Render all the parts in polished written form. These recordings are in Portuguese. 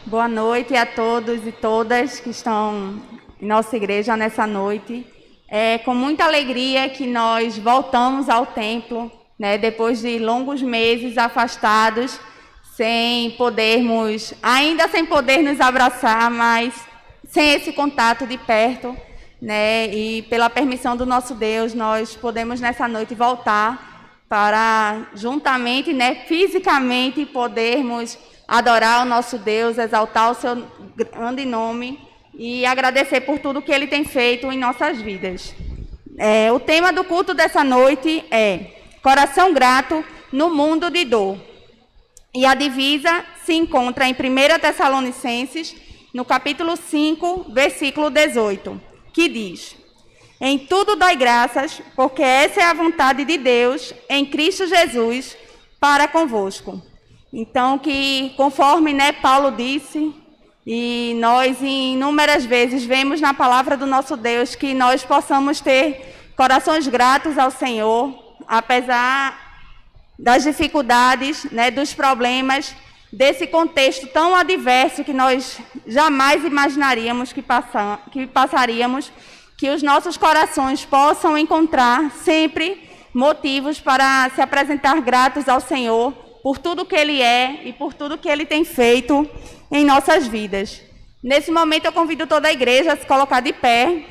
Boa noite a todos e todas que estão em nossa igreja nessa noite. É com muita alegria que nós voltamos ao templo, né, depois de longos meses afastados, ainda sem poder nos abraçar, mas sem esse contato de perto, né, e pela permissão do nosso Deus, nós podemos nessa noite voltar para juntamente, né, fisicamente podermos adorar o nosso Deus, exaltar o seu grande nome e agradecer por tudo que Ele tem feito em nossas vidas. O tema do culto dessa noite é Coração Grato no Mundo de Dor. E a divisa se encontra em 1 Tessalonicenses, no capítulo 5, versículo 18, que diz: Em tudo dai graças, porque essa é a vontade de Deus em Cristo Jesus para convosco. Então, que conforme, né, Paulo disse, e nós inúmeras vezes vemos na palavra do nosso Deus, que nós possamos ter corações gratos ao Senhor, apesar das dificuldades, né, dos problemas, desse contexto tão adverso que nós jamais imaginaríamos que passaríamos, que os nossos corações possam encontrar sempre motivos para se apresentar gratos ao Senhor, por tudo que Ele é e por tudo que Ele tem feito em nossas vidas. Nesse momento eu convido toda a igreja a se colocar de pé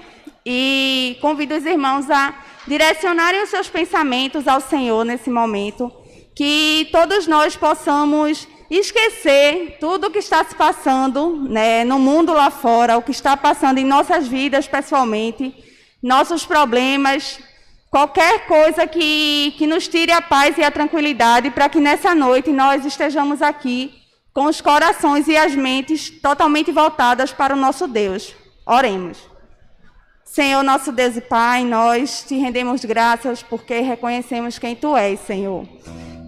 e convido os irmãos a direcionarem os seus pensamentos ao Senhor nesse momento, que todos nós possamos esquecer tudo o que está se passando, né, no mundo lá fora, o que está passando em nossas vidas pessoalmente, nossos problemas, qualquer coisa que nos tire a paz e a tranquilidade, para que nessa noite nós estejamos aqui com os corações e as mentes totalmente voltadas para o nosso Deus. Oremos. Senhor, nosso Deus e Pai, nós te rendemos graças porque reconhecemos quem Tu és, Senhor.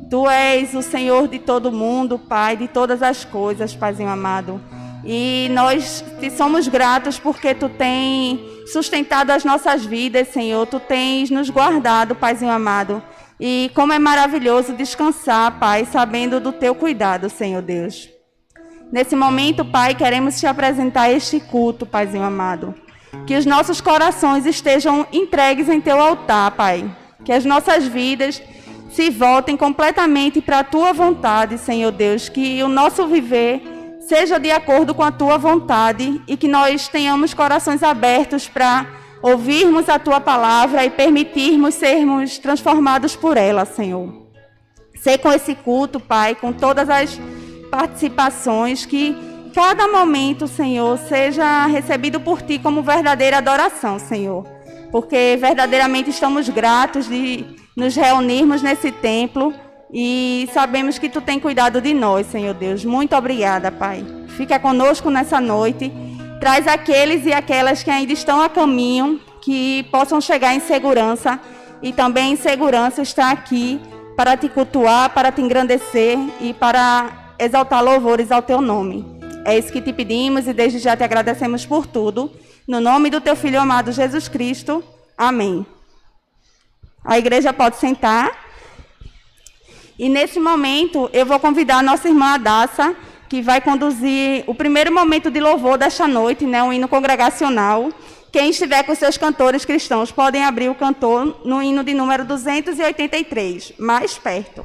Tu és o Senhor de todo mundo, Pai, de todas as coisas, Paizinho amado. E nós te somos gratos porque Tu tens sustentado as nossas vidas, Senhor. Tu tens nos guardado, Paizinho amado. E como é maravilhoso descansar, Pai, sabendo do Teu cuidado, Senhor Deus. Nesse momento, Pai, queremos Te apresentar este culto, Paizinho amado. Que os nossos corações estejam entregues em Teu altar, Pai. Que as nossas vidas se voltem completamente para a Tua vontade, Senhor Deus. Que o nosso viver seja de acordo com a Tua vontade e que nós tenhamos corações abertos para ouvirmos a Tua palavra e permitirmos sermos transformados por ela, Senhor. Sei com esse culto, Pai, com todas as participações, que cada momento, Senhor, seja recebido por Ti como verdadeira adoração, Senhor. Porque verdadeiramente estamos gratos de nos reunirmos nesse templo e sabemos que Tu tem cuidado de nós, Senhor Deus. Muito obrigada, Pai. Fica conosco nessa noite. Traz aqueles e aquelas que ainda estão a caminho, que possam chegar em segurança e também em segurança estar aqui para Te cultuar, para Te engrandecer e para exaltar louvores ao Teu nome. É isso que Te pedimos e desde já Te agradecemos por tudo. No nome do Teu Filho amado Jesus Cristo. Amém. A igreja pode sentar. E nesse momento eu vou convidar a nossa irmã Adassa, que vai conduzir o primeiro momento de louvor desta noite, né, um hino congregacional. Quem estiver com seus cantores cristãos podem abrir o cantor no hino de número 283, mais perto.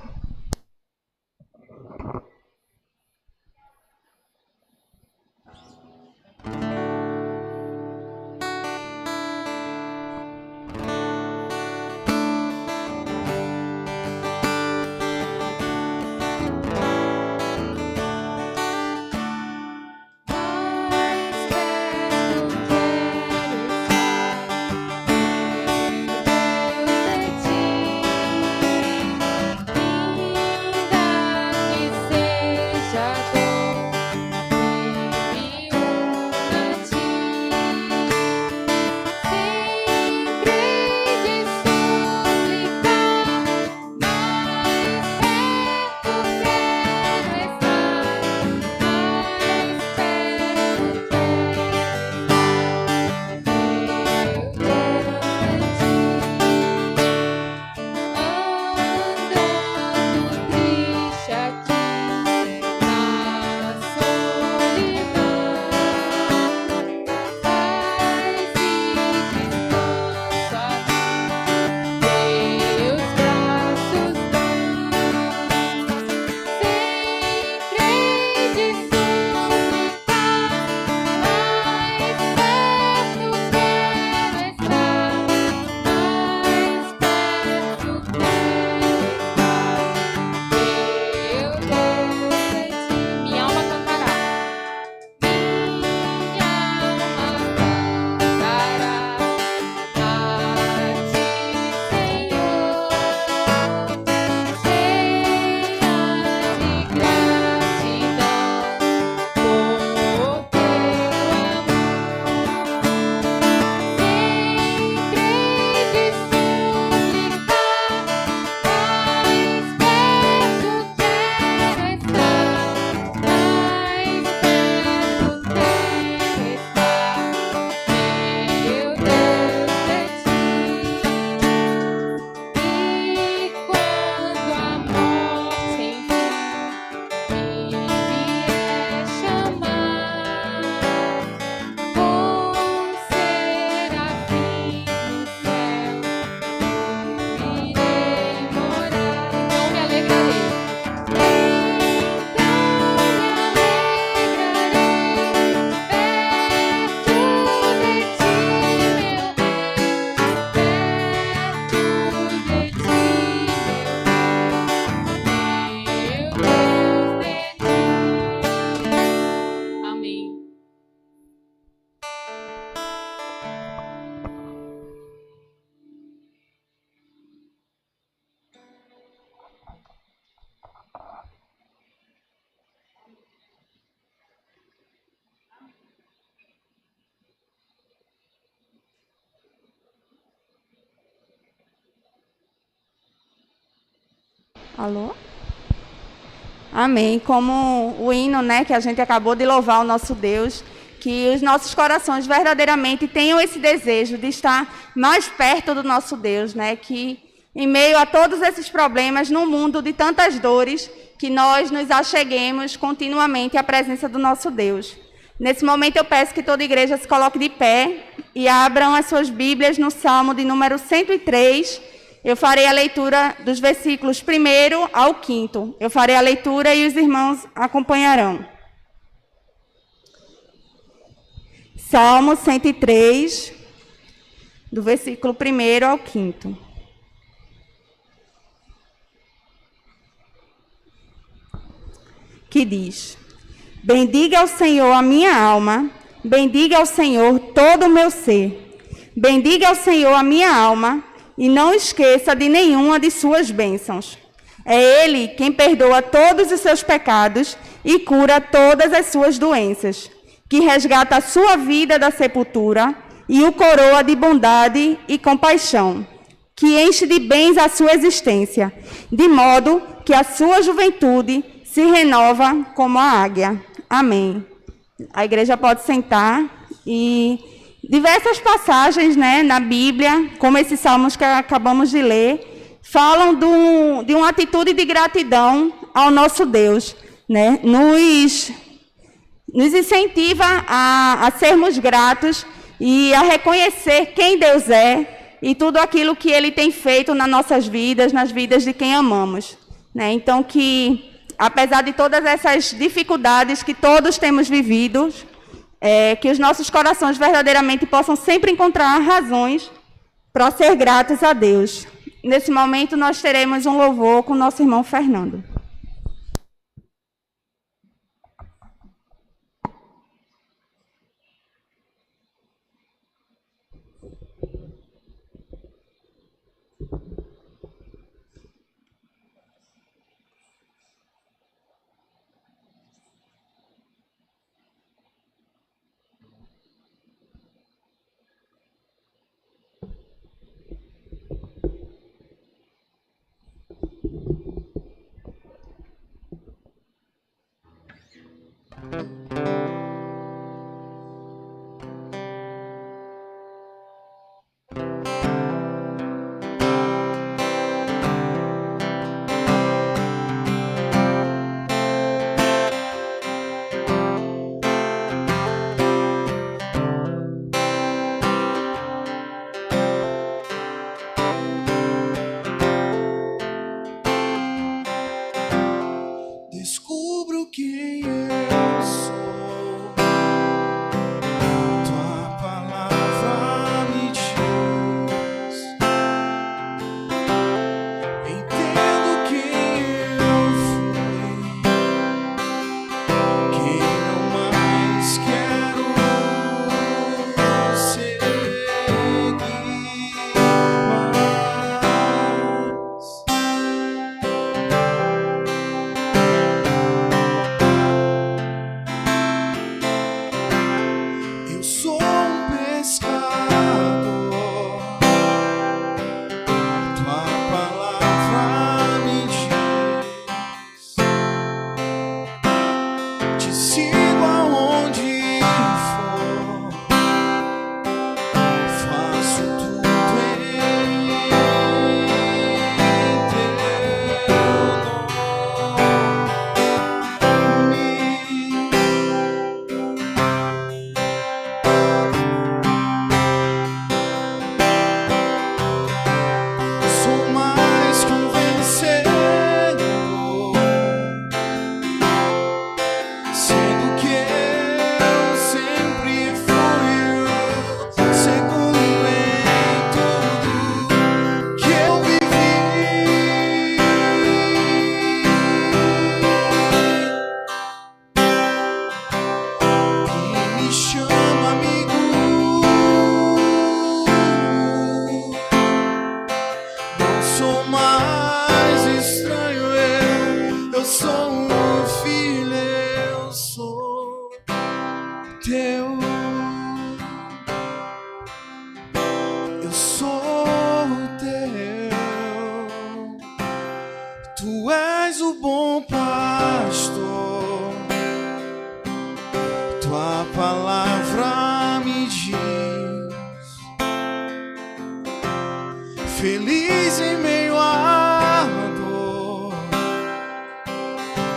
Espero que Alô? Amém. Como o hino, né, que a gente acabou de louvar o nosso Deus, que os nossos corações verdadeiramente tenham esse desejo de estar mais perto do nosso Deus, né, que em meio a todos esses problemas, num mundo de tantas dores, que nós nos acheguemos continuamente à presença do nosso Deus. Nesse momento eu peço que toda a igreja se coloque de pé e abram as suas Bíblias no Salmo de número 103. Eu farei a leitura dos versículos 1º ao 5º. Eu farei a leitura e os irmãos acompanharão. Salmo 103, do versículo 1º ao 5º. Que diz: Bendiga ao Senhor a minha alma, bendiga ao Senhor todo o meu ser. Bendiga ao Senhor a minha alma, e não esqueça de nenhuma de suas bênçãos. É Ele quem perdoa todos os seus pecados e cura todas as suas doenças, que resgata a sua vida da sepultura e o coroa de bondade e compaixão, que enche de bens a sua existência, de modo que a sua juventude se renova como a águia. Amém. A igreja pode sentar e diversas passagens, né, na Bíblia, como esses salmos que acabamos de ler, falam de uma atitude de gratidão ao nosso Deus, né? Nos incentiva a sermos gratos e a reconhecer quem Deus é e tudo aquilo que Ele tem feito nas nossas vidas, nas vidas de quem amamos, né? Então, que apesar de todas essas dificuldades que todos temos vivido, que os nossos corações verdadeiramente possam sempre encontrar razões para ser gratos a Deus. Nesse momento, nós teremos um louvor com o nosso irmão Fernando. Descubro quem eu sou. Tua palavra me diz. Entendo quem eu fui, quem não mais quero seguir mais. Eu sou um pescador, tua palavra me diz. Te sigo aonde for, faço tudo em Sou mais que um vencedor, sendo que eu sempre fui o segundo em tudo que eu vivi. E me chama amigo. Não sou mais estranho, eu sou um filho, eu sou teu. Eu sou teu. Tu tua palavra me diz: feliz em meio à dor,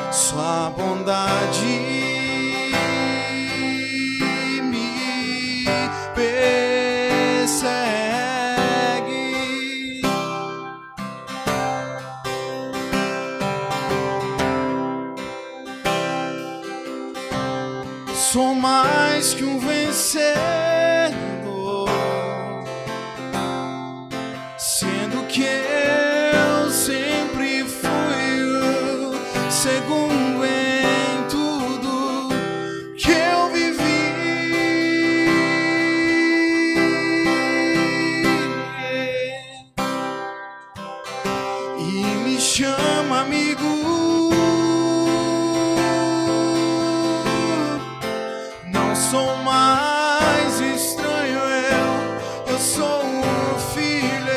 sua bondade me persegue. Sou mais que um vencedor, sendo que eu sempre fui o segundo em tudo que eu vivi. E me chama amigo, não sou mais estranho, eu sou um filho,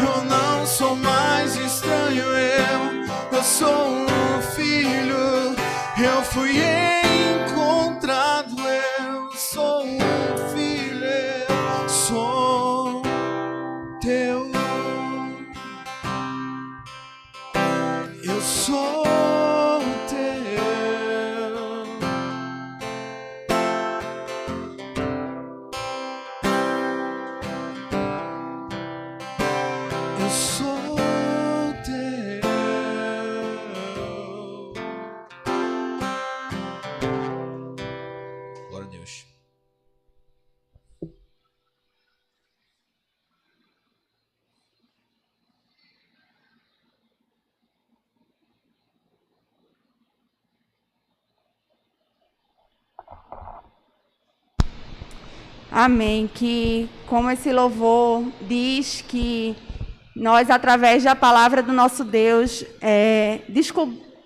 eu não sou mais estranho, eu sou um filho, eu fui encontrado, eu sou um filho, eu sou teu, eu sou teu. Eu sou teu. Glória a Deus. Amém. Que, como esse louvor diz, que nós, através da palavra do nosso Deus,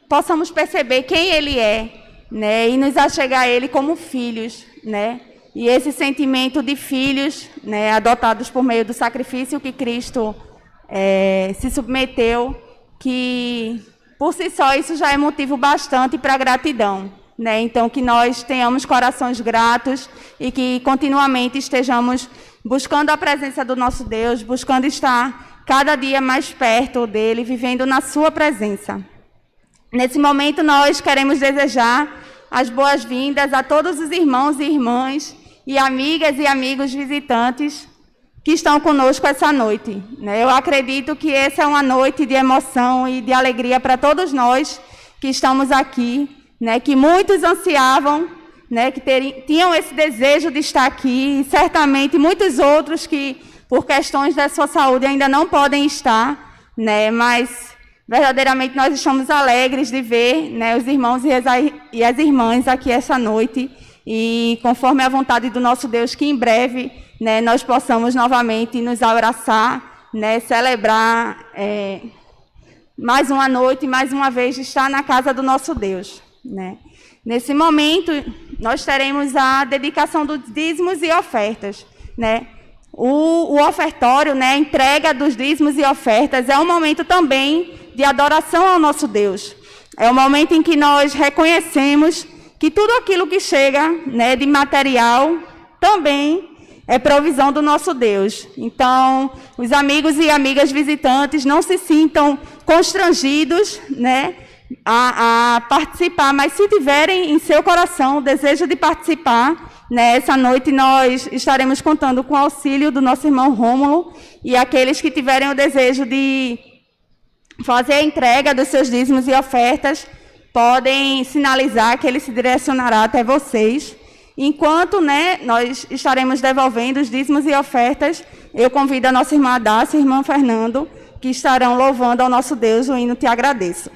possamos perceber quem Ele é, né? E nos achegar a Ele como filhos, né? E esse sentimento de filhos, né, adotados por meio do sacrifício que Cristo se submeteu, que por si só isso já é motivo bastante para gratidão, né? Então, que nós tenhamos corações gratos e que continuamente estejamos buscando a presença do nosso Deus, buscando estar cada dia mais perto dele, vivendo na sua presença. Nesse momento, nós queremos desejar as boas-vindas a todos os irmãos e irmãs e amigas e amigos visitantes que estão conosco essa noite, né? Eu acredito que essa é uma noite de emoção e de alegria para todos nós que estamos aqui, né? Que muitos ansiavam, né? Que tinham esse desejo de estar aqui, e certamente muitos outros que, por questões da sua saúde, ainda não podem estar, né? Mas verdadeiramente nós estamos alegres de ver, né, os irmãos e as irmãs aqui essa noite, e conforme a vontade do nosso Deus, que em breve, né, nós possamos novamente nos abraçar, né, celebrar mais uma noite, mais uma vez, estar na casa do nosso Deus, né. Nesse momento, nós teremos a dedicação dos dízimos e ofertas, né. O ofertório, né, a entrega dos dízimos e ofertas, é um momento também de adoração ao nosso Deus. É o momento em que nós reconhecemos que tudo aquilo que chega, né, de material também é provisão do nosso Deus. Então, os amigos e amigas visitantes não se sintam constrangidos, né, a participar, mas se tiverem em seu coração o desejo de participar, né, essa noite nós estaremos contando com o auxílio do nosso irmão Rômulo, e aqueles que tiverem o desejo de fazer a entrega dos seus dízimos e ofertas podem sinalizar que ele se direcionará até vocês. Enquanto, né, nós estaremos devolvendo os dízimos e ofertas, eu convido a nossa irmã Dácia e irmão Fernando, que estarão louvando ao nosso Deus o hino Te Agradeço.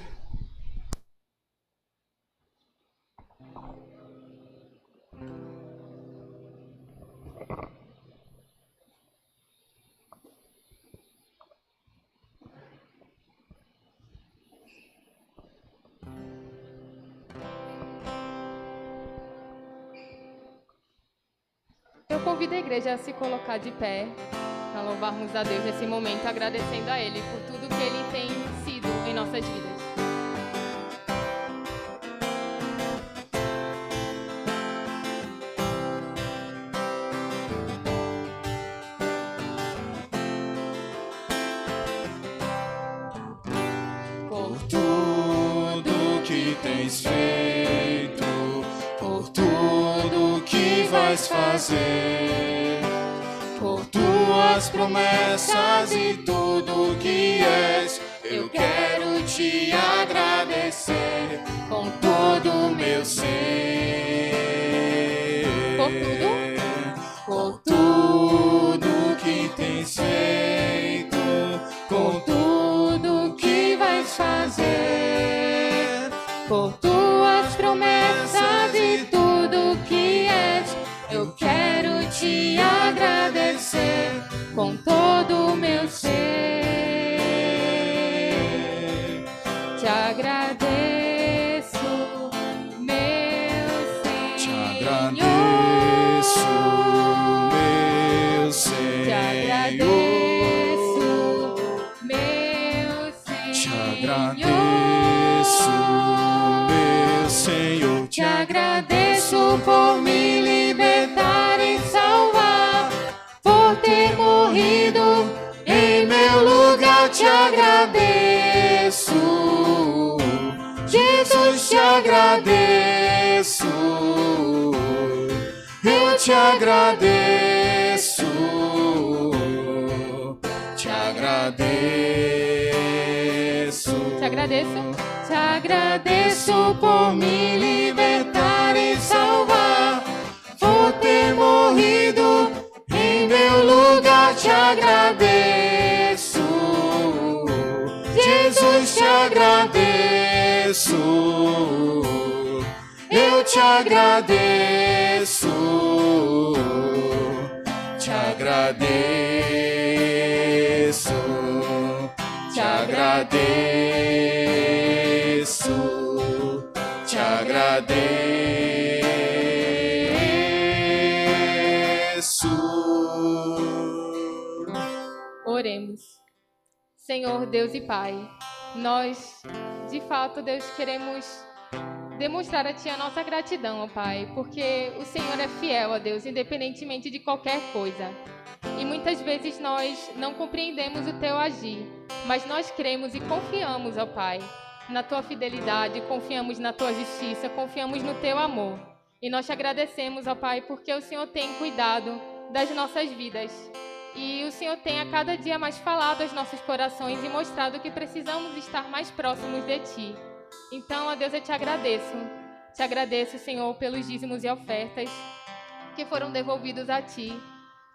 Eu convido a igreja a se colocar de pé para louvarmos a Deus nesse momento, agradecendo a Ele por tudo que Ele tem sido em nossas vidas. que tens feito, por tudo que vais fazer, por tuas promessas e tudo que és. Eu quero te agradecer com todo o meu ser. Por tudo que tens feito, por tudo que vais fazer, por tuas promessas e tudo que és. Eu quero te agradecer com todo o meu ser. Te agradeço, meu Senhor. Te agradeço, meu Senhor. Te agradeço, meu Senhor. Te agradeço, meu Senhor. Te agradeço por me libertar e salvar, por ter morrido em meu lugar. Te agradeço, Jesus, te agradeço. Eu te agradeço, te agradeço. Te agradeço. Te agradeço por me libertar e salvar, por ter morrido em meu lugar. Te agradeço, Jesus, te agradeço. Eu te agradeço, te agradeço, te agradeço, te agradeço. Oremos. Senhor Deus e Pai, nós, de fato, Deus, queremos demonstrar a Ti a nossa gratidão, ó Pai, porque o Senhor é fiel, ó Deus, independentemente de qualquer coisa. E muitas vezes nós não compreendemos o Teu agir, mas nós cremos e confiamos, ó Pai, na Tua fidelidade, confiamos na Tua justiça, confiamos no Teu amor. E nós te agradecemos, ó Pai, porque o Senhor tem cuidado das nossas vidas. E o Senhor tem a cada dia mais falado aos nossos corações e mostrado que precisamos estar mais próximos de Ti. Então, ó Deus, eu te agradeço. Te agradeço, Senhor, pelos dízimos e ofertas que foram devolvidos a Ti.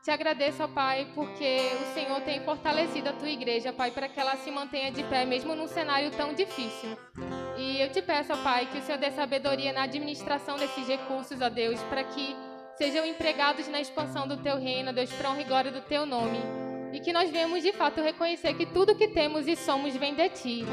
Te agradeço, ó Pai, porque o Senhor tem fortalecido a Tua igreja, Pai, para que ela se mantenha de pé, mesmo num cenário tão difícil. E eu te peço, ó Pai, que o Senhor dê sabedoria na administração desses recursos, ó Deus, para que sejam empregados na expansão do Teu reino, ó Deus, para a honra e glória do Teu nome. E que nós venhamos, de fato, reconhecer que tudo que temos e somos vem de Ti.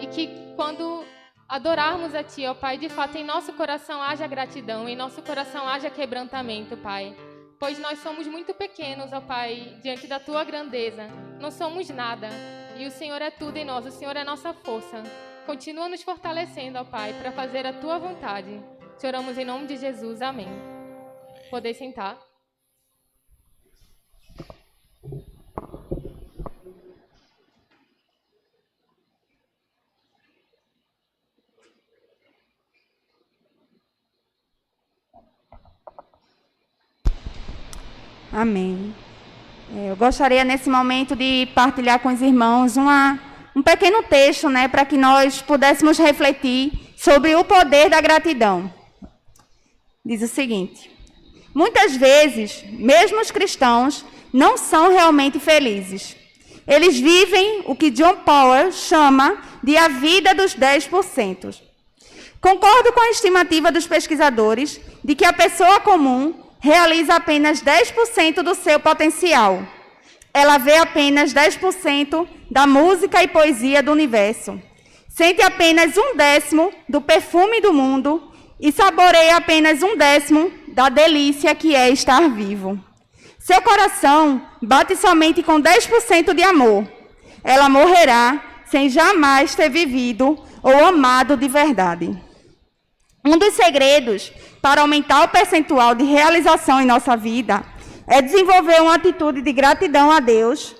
E que quando adorarmos a Ti, ó Pai, de fato, em nosso coração haja gratidão, em nosso coração haja quebrantamento, Pai. Pois nós somos muito pequenos, ó Pai, diante da Tua grandeza. Não somos nada. E o Senhor é tudo em nós, o Senhor é nossa força. Continua nos fortalecendo, ó Pai, para fazer a Tua vontade. Te oramos em nome de Jesus. Amém. Poder sentar. Amém. Eu gostaria, nesse momento, de partilhar com os irmãos um pequeno texto, né, para que nós pudéssemos refletir sobre o poder da gratidão. Diz o seguinte: muitas vezes, mesmo os cristãos não são realmente felizes. Eles vivem o que John Powell chama de a vida dos 10%. Concordo com a estimativa dos pesquisadores de que a pessoa comum realiza apenas 10% do seu potencial. Ela vê apenas 10% da música e poesia do universo. Sente apenas 1/10 do perfume do mundo e saboreia apenas 1/10 da delícia que é estar vivo. Seu coração bate somente com 10% de amor. Ela morrerá sem jamais ter vivido ou amado de verdade. Um dos segredos para aumentar o percentual de realização em nossa vida é desenvolver uma atitude de gratidão a Deus.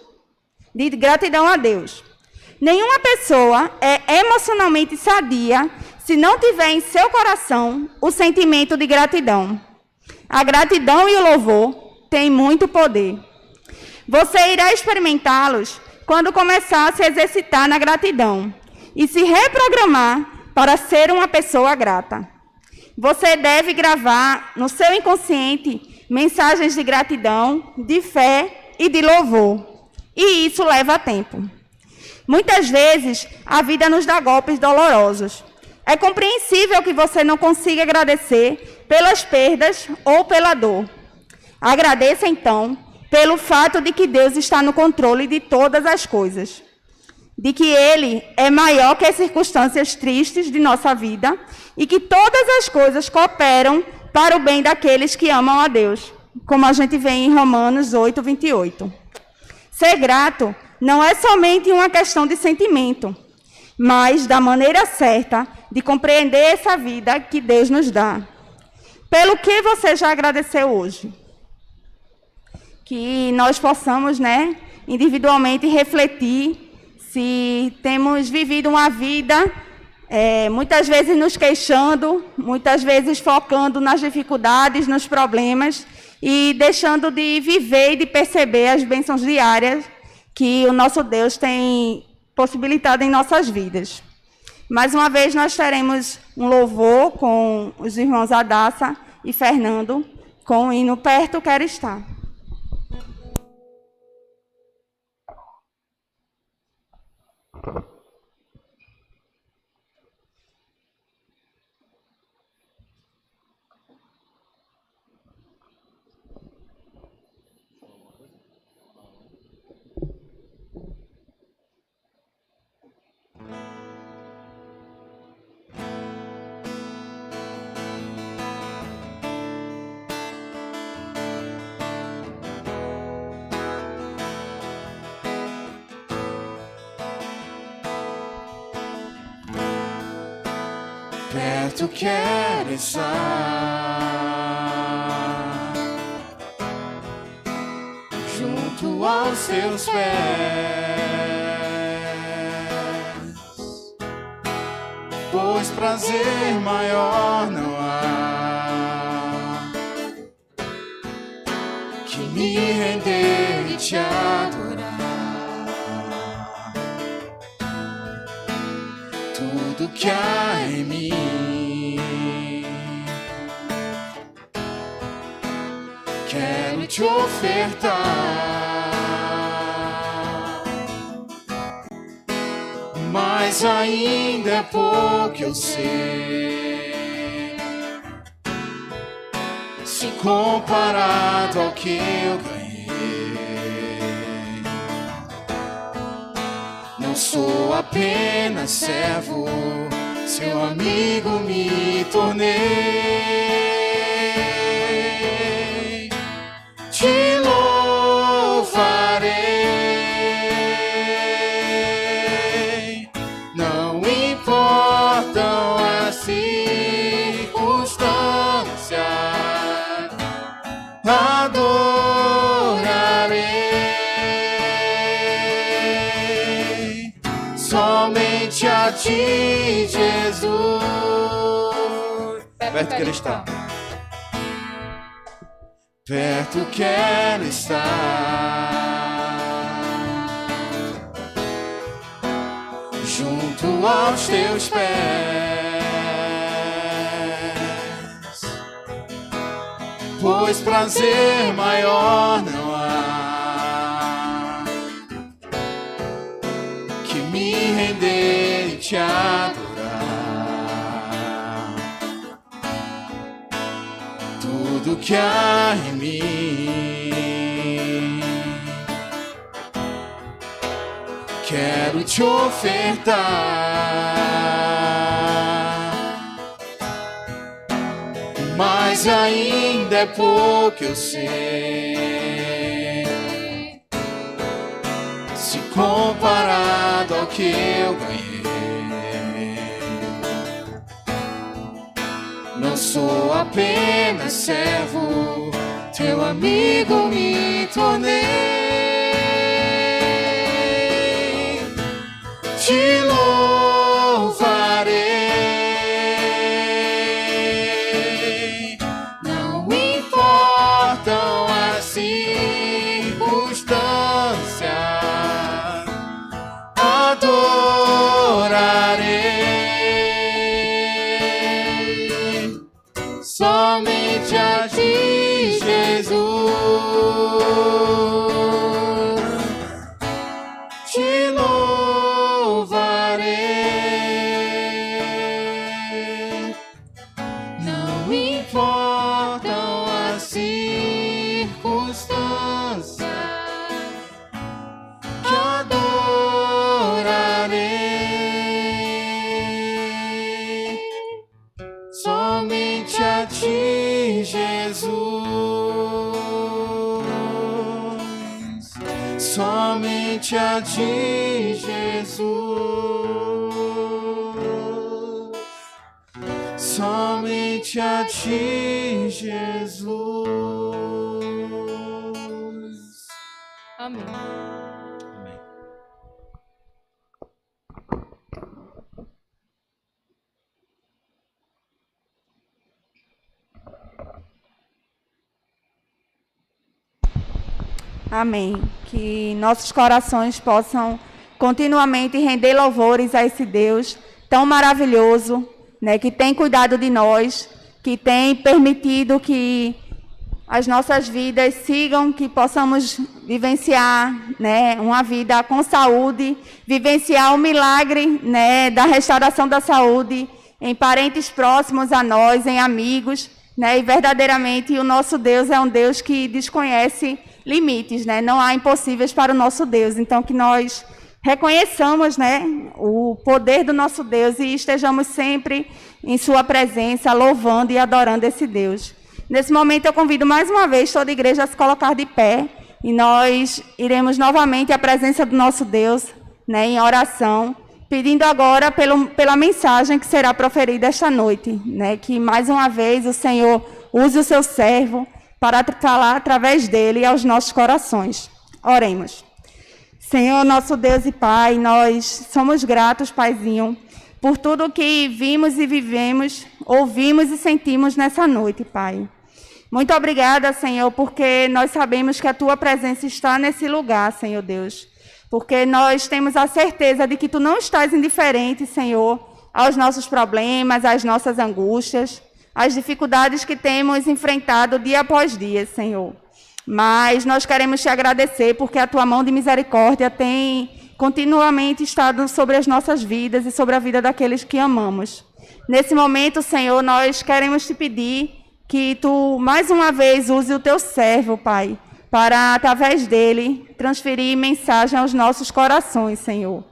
Nenhuma pessoa é emocionalmente sadia se não tiver em seu coração o sentimento de gratidão. A gratidão e o louvor têm muito poder. Você irá experimentá-los quando começar a se exercitar na gratidão e se reprogramar para ser uma pessoa grata. Você deve gravar no seu inconsciente mensagens de gratidão, de fé e de louvor. E isso leva tempo. Muitas vezes, a vida nos dá golpes dolorosos. É compreensível que você não consiga agradecer pelas perdas ou pela dor. Agradeça, então, pelo fato de que Deus está no controle de todas as coisas. De que Ele é maior que as circunstâncias tristes de nossa vida e que todas as coisas cooperam para o bem daqueles que amam a Deus, como a gente vê em Romanos 8, 28. Ser grato não é somente uma questão de sentimento, mas da maneira certa de compreender essa vida que Deus nos dá. Pelo que você já agradeceu hoje? Que nós possamos, individualmente refletir se temos vivido uma vida, muitas vezes nos queixando, muitas vezes focando nas dificuldades, nos problemas, e deixando de viver e de perceber as bênçãos diárias que o nosso Deus tem possibilitado em nossas vidas. Mais uma vez, nós teremos um louvor com os irmãos Adassa e Fernando, com o hino Perto Quero Estar. Perto quero estar, junto aos seus pés, pois prazer maior não há que me render e te adorar. Tudo que há em mim quero te ofertar, mas ainda é pouco eu sei, se comparado ao que eu ganhei. Não sou apenas servo, seu amigo me tornei. Te louvarei, não importam as circunstâncias, adorarei somente a ti, Jesus. Perto quero estar. Perto quero estar, junto aos teus pés, pois prazer maior não há que me render e te adorar. Tudo que há em mim quero te ofertar, mas ainda é pouco eu sei, se comparado ao que eu ganhei. Não sou apenas servo, teu amigo me tornei. Te louvarei, Somente a ti, Jesus, te louvarei. Não importam as circunstâncias, te adorarei. Somente a ti, Jesus, somente a ti, Jesus, somente a ti, Jesus. Amém. Amém. Amém. Que nossos corações possam continuamente render louvores a esse Deus tão maravilhoso, né, que tem cuidado de nós, que tem permitido que as nossas vidas sigam, que possamos vivenciar, né, uma vida com saúde, vivenciar o milagre, né, da restauração da saúde em parentes próximos a nós, em amigos, né, e verdadeiramente o nosso Deus é um Deus que desconhece limites, né, não há impossíveis para o nosso Deus. Então, que nós reconheçamos, né, o poder do nosso Deus e estejamos sempre em sua presença, louvando e adorando esse Deus. Nesse momento, eu convido mais uma vez toda a igreja a se colocar de pé e nós iremos novamente à presença do nosso Deus, né, em oração, pedindo agora pela mensagem que será proferida esta noite, né, que mais uma vez o Senhor use o seu servo para falar através dele aos nossos corações. Oremos. Senhor, nosso Deus e Pai, nós somos gratos, Paizinho, por tudo que vimos e vivemos, ouvimos e sentimos nessa noite, Pai. Muito obrigada, Senhor, porque nós sabemos que a Tua presença está nesse lugar, Senhor Deus. Porque nós temos a certeza de que Tu não estás indiferente, Senhor, aos nossos problemas, às nossas angústias, às dificuldades que temos enfrentado dia após dia, Senhor. Mas nós queremos Te agradecer porque a Tua mão de misericórdia tem continuamente estado sobre as nossas vidas e sobre a vida daqueles que amamos. Nesse momento, Senhor, nós queremos Te pedir que Tu, mais uma vez, use o Teu servo, Pai, para, através dele, transferir mensagem aos nossos corações, Senhor.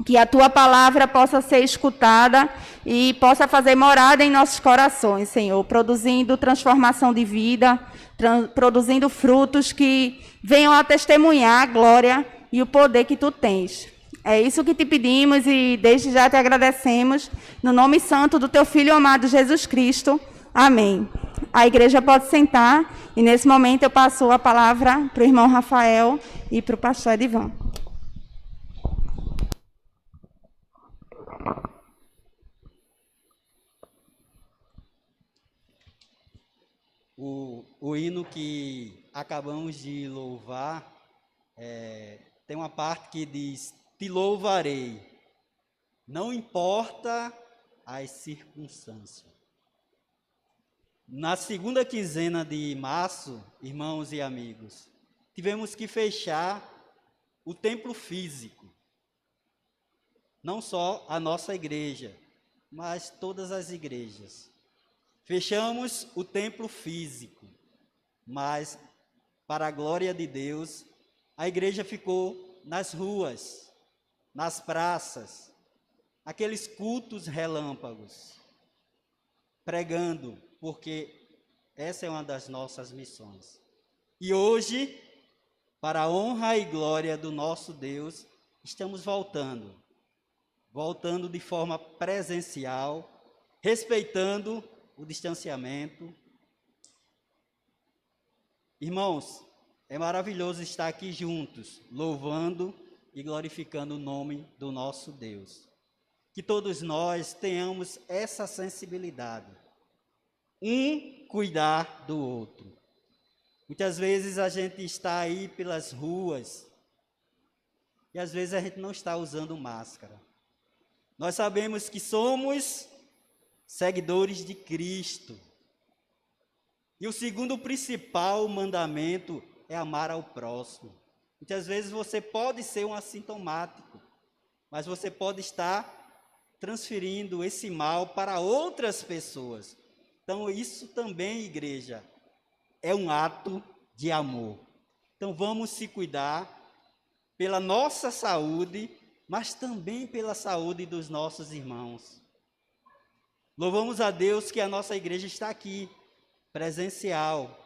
Que a Tua palavra possa ser escutada e possa fazer morada em nossos corações, Senhor, produzindo transformação de vida, produzindo frutos que venham a testemunhar a glória e o poder que Tu tens. É isso que Te pedimos e desde já Te agradecemos, no nome santo do Teu Filho amado Jesus Cristo. Amém. A igreja pode sentar e nesse momento eu passo a palavra para o irmão Rafael e para o pastor Edivan. O hino que acabamos de louvar tem uma parte que diz: te louvarei, não importa as circunstâncias. Na segunda quinzena de março, irmãos e amigos, tivemos que fechar o templo físico. Não só a nossa igreja, mas todas as igrejas. Fechamos o templo físico, mas, para a glória de Deus, a igreja ficou nas ruas, nas praças, aqueles cultos relâmpagos, pregando, porque essa é uma das nossas missões. E hoje, para a honra e glória do nosso Deus, estamos voltando de forma presencial, respeitando o distanciamento. Irmãos, é maravilhoso estar aqui juntos, louvando e glorificando o nome do nosso Deus. Que todos nós tenhamos essa sensibilidade, um cuidar do outro. Muitas vezes a gente está aí pelas ruas e às vezes a gente não está usando máscara. Nós sabemos que somos seguidores de Cristo. E o segundo principal mandamento é amar ao próximo. Muitas vezes você pode ser um assintomático, mas você pode estar transferindo esse mal para outras pessoas. Então, isso também, igreja, é um ato de amor. Então, vamos se cuidar pela nossa saúde, mas também pela saúde dos nossos irmãos. Louvamos a Deus que a nossa igreja está aqui, presencial,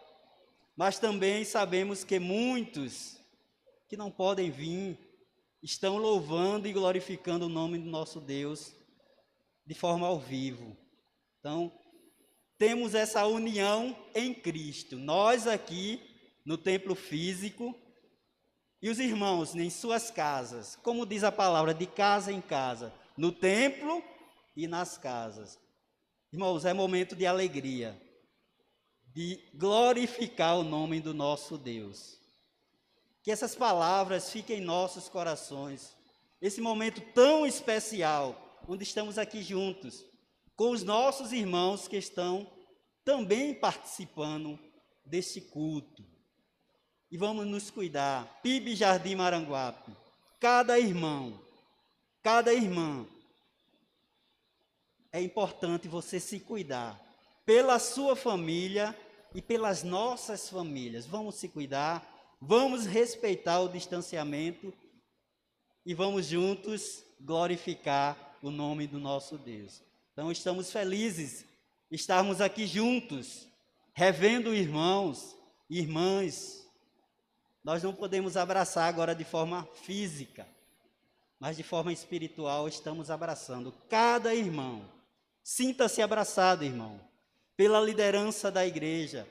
mas também sabemos que muitos que não podem vir estão louvando e glorificando o nome do nosso Deus de forma ao vivo. Então, temos essa união em Cristo, nós aqui no templo físico e os irmãos em suas casas, como diz a palavra, de casa em casa, no templo e nas casas. Irmãos, é momento de alegria, de glorificar o nome do nosso Deus. Que essas palavras fiquem em nossos corações. Esse momento tão especial, onde estamos aqui juntos, com os nossos irmãos que estão também participando deste culto. E vamos nos cuidar. PIB Jardim Maranguape, cada irmão, cada irmã, é importante você se cuidar pela sua família e pelas nossas famílias. Vamos se cuidar, vamos respeitar o distanciamento e vamos juntos glorificar o nome do nosso Deus. Então, estamos felizes de estarmos aqui juntos, revendo irmãos e irmãs. Nós não podemos abraçar agora de forma física, mas de forma espiritual estamos abraçando cada irmão. Sinta-se abraçado, irmão, pela liderança da igreja,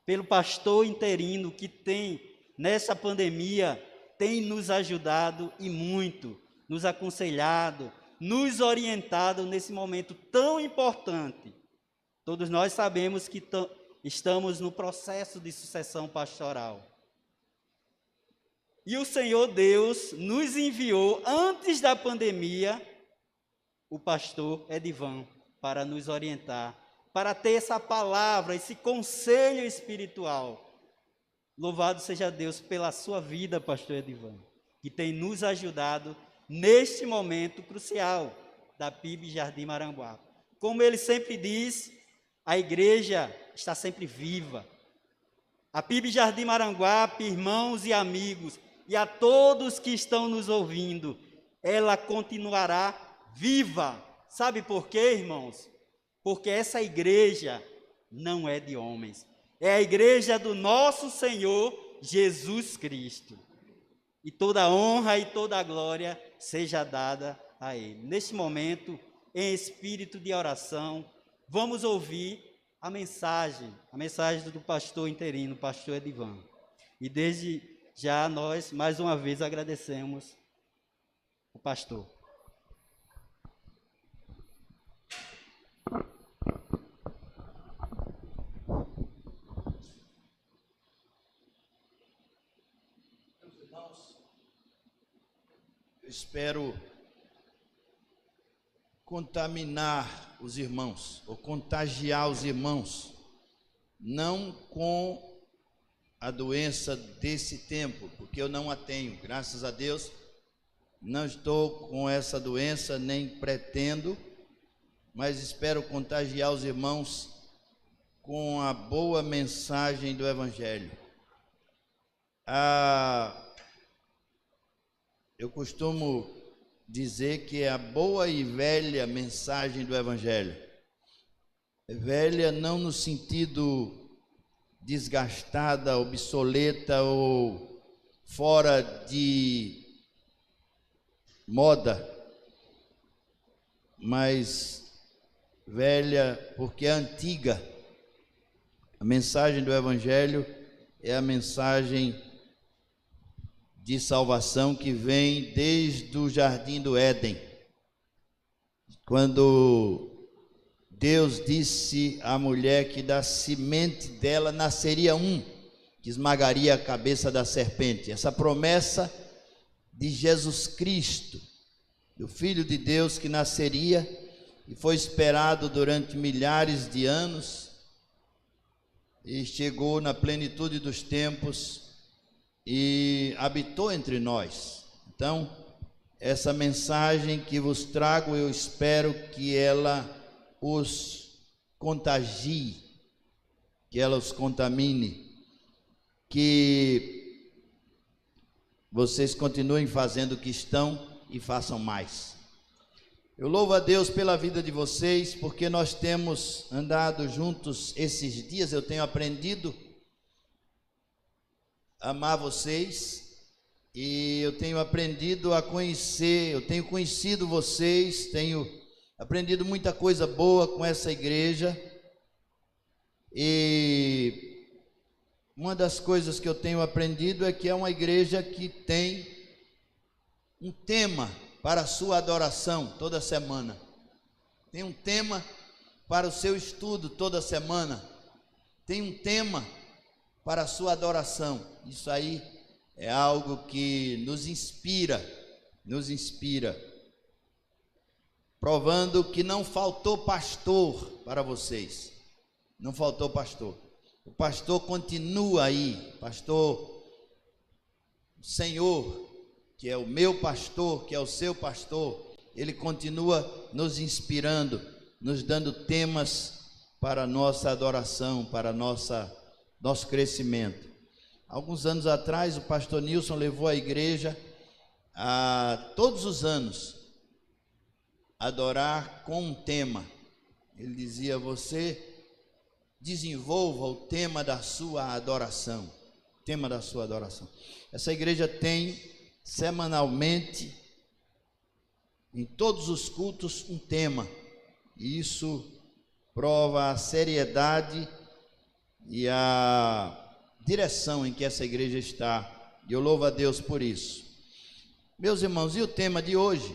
pelo pastor interino que tem, nessa pandemia, tem nos ajudado e muito, nos aconselhado, nos orientado nesse momento tão importante. Todos nós sabemos que estamos no processo de sucessão pastoral. E o Senhor Deus nos enviou, antes da pandemia, o pastor Edivan, para nos orientar, para ter essa palavra, esse conselho espiritual. Louvado seja Deus pela sua vida, pastor Edivan, que tem nos ajudado neste momento crucial da PIB Jardim Maranguape. Como ele sempre diz, a igreja está sempre viva. A PIB Jardim Maranguape, irmãos e amigos, e a todos que estão nos ouvindo, ela continuará viva. Sabe por quê, irmãos? Porque essa igreja não é de homens. É a igreja do nosso Senhor Jesus Cristo. E toda a honra e toda a glória seja dada a Ele. Neste momento, em espírito de oração, vamos ouvir a mensagem do pastor interino, pastor Edivan. E desde já nós, mais uma vez, agradecemos o pastor. Eu espero contaminar os irmãos, ou contagiar os irmãos, não com a doença desse tempo, porque eu não a tenho, graças a Deus, não estou com essa doença, nem pretendo, mas espero contagiar os irmãos com a boa mensagem do Evangelho. Eu costumo dizer que é a boa e velha mensagem do Evangelho. Velha não no sentido desgastada, obsoleta ou fora de moda, mas velha porque é antiga. A mensagem do Evangelho é a mensagem de salvação que vem desde o Jardim do Éden, quando Deus disse à mulher que da semente dela nasceria um, que esmagaria a cabeça da serpente. Essa promessa de Jesus Cristo, do Filho de Deus que nasceria e foi esperado durante milhares de anos, e chegou na plenitude dos tempos e habitou entre nós. Então, essa mensagem que vos trago, eu espero que ela os contagie, que ela os contamine, que vocês continuem fazendo o que estão e façam mais. Eu louvo a Deus pela vida de vocês, porque nós temos andado juntos esses dias. Eu tenho aprendido a amar vocês e eu tenho aprendido a conhecer, eu tenho conhecido vocês, tenho aprendido muita coisa boa com essa igreja. E uma das coisas que eu tenho aprendido é que é uma igreja que tem um tema para a sua adoração toda semana. Tem um tema para o seu estudo toda semana. Tem um tema para a sua adoração. Isso aí é algo que nos inspira, provando que não faltou pastor para vocês. Não faltou pastor. O pastor continua aí, pastor Senhor, que é o meu pastor, que é o seu pastor, ele continua nos inspirando, nos dando temas para a nossa adoração, para nosso crescimento. Alguns anos atrás, o pastor Nilson levou a igreja a todos os anos adorar com um tema. Ele dizia: você desenvolva o tema da sua adoração. Tema da sua adoração. Essa igreja tem semanalmente, em todos os cultos, um tema. E isso prova a seriedade e a direção em que essa igreja está. E eu louvo a Deus por isso. Meus irmãos, e o tema de hoje,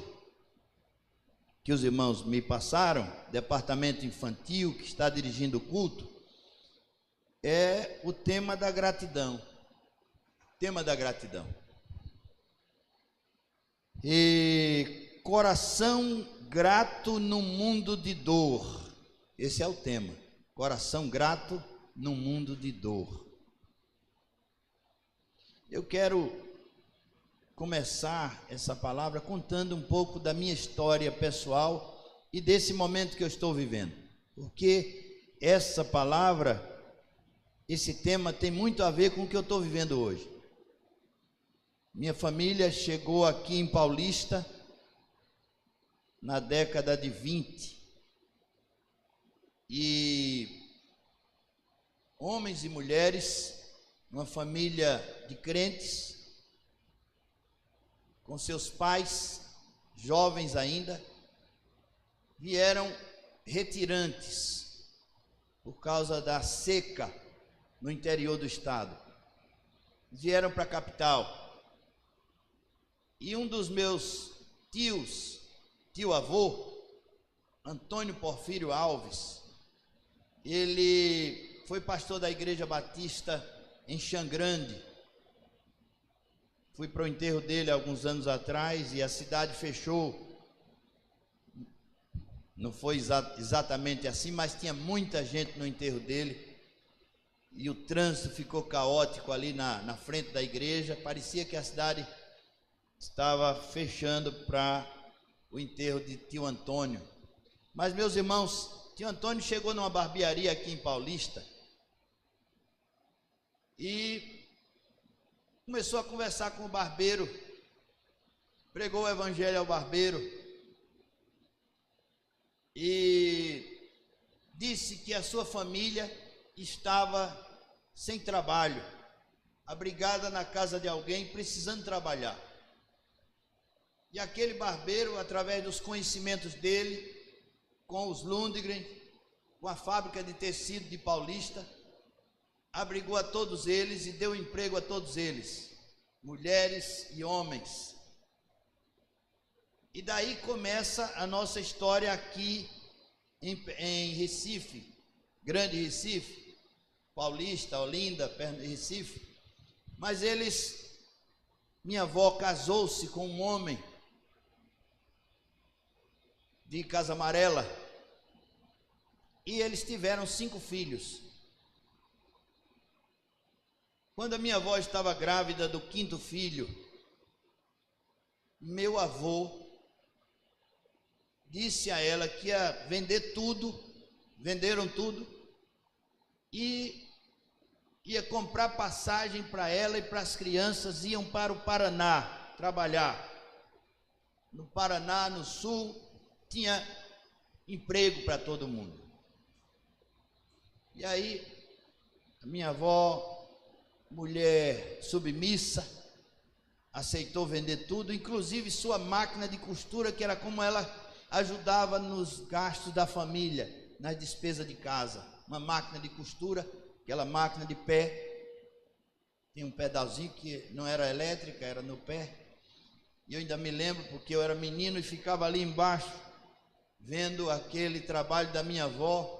que os irmãos me passaram, departamento infantil que está dirigindo o culto, é o tema da gratidão. Tema da gratidão. E coração grato no mundo de dor. Esse é o tema. Coração grato no mundo de dor. Eu quero começar essa palavra contando um pouco da minha história pessoal e desse momento que eu estou vivendo. Porque essa palavra, esse tema tem muito a ver com o que eu estou vivendo hoje. Minha família chegou aqui em Paulista na década de 20. E homens e mulheres, uma família de crentes, com seus pais, jovens ainda, vieram retirantes por causa da seca no interior do estado. Vieram para a capital. E um dos meus tio-avô, Antônio Porfírio Alves, ele foi pastor da Igreja Batista em Xangrande. Fui para o enterro dele alguns anos atrás e a cidade fechou. Não foi exatamente assim, mas tinha muita gente no enterro dele. E o trânsito ficou caótico ali na frente da igreja. Parecia que a cidade estava fechando para o enterro de tio Antônio. Mas, meus irmãos, tio Antônio chegou numa barbearia aqui em Paulista e começou a conversar com o barbeiro, pregou o evangelho ao barbeiro e disse que a sua família estava sem trabalho, abrigada na casa de alguém, precisando trabalhar. E aquele barbeiro, através dos conhecimentos dele, com os Lundgren, com a fábrica de tecido de Paulista, abrigou a todos eles e deu emprego a todos eles, mulheres e homens. E daí começa a nossa história aqui em Recife, Grande Recife, Paulista, Olinda, Recife. Mas minha avó casou-se com um homem de Casa Amarela e eles tiveram 5 filhos. Quando a minha avó estava grávida do 5º filho, meu avô disse a ela que ia vender tudo, venderam tudo, e ia comprar passagem para ela e para as crianças, iam para o Paraná trabalhar. No Paraná, no sul, tinha emprego para todo mundo. E aí, a minha avó, mulher submissa, aceitou vender tudo, inclusive sua máquina de costura, que era como ela ajudava nos gastos da família, nas despesas de casa. Uma máquina de costura, aquela máquina de pé, tinha um pedalzinho que não era elétrica, era no pé. E eu ainda me lembro, porque eu era menino e ficava ali embaixo, vendo aquele trabalho da minha avó,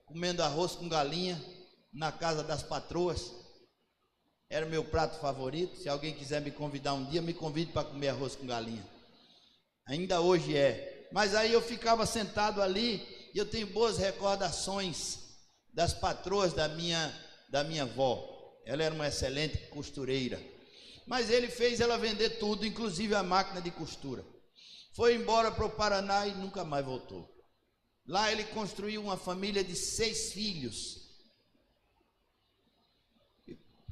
comendo arroz com galinha na casa das patroas. Era o meu prato favorito. Se alguém quiser me convidar um dia, me convide para comer arroz com galinha. Ainda hoje é. Mas aí eu ficava sentado ali e eu tenho boas recordações das patroas da minha avó. Ela era uma excelente costureira. Mas ele fez ela vender tudo, inclusive a máquina de costura. Foi embora para o Paraná e nunca mais voltou. Lá ele construiu uma família de 6 filhos.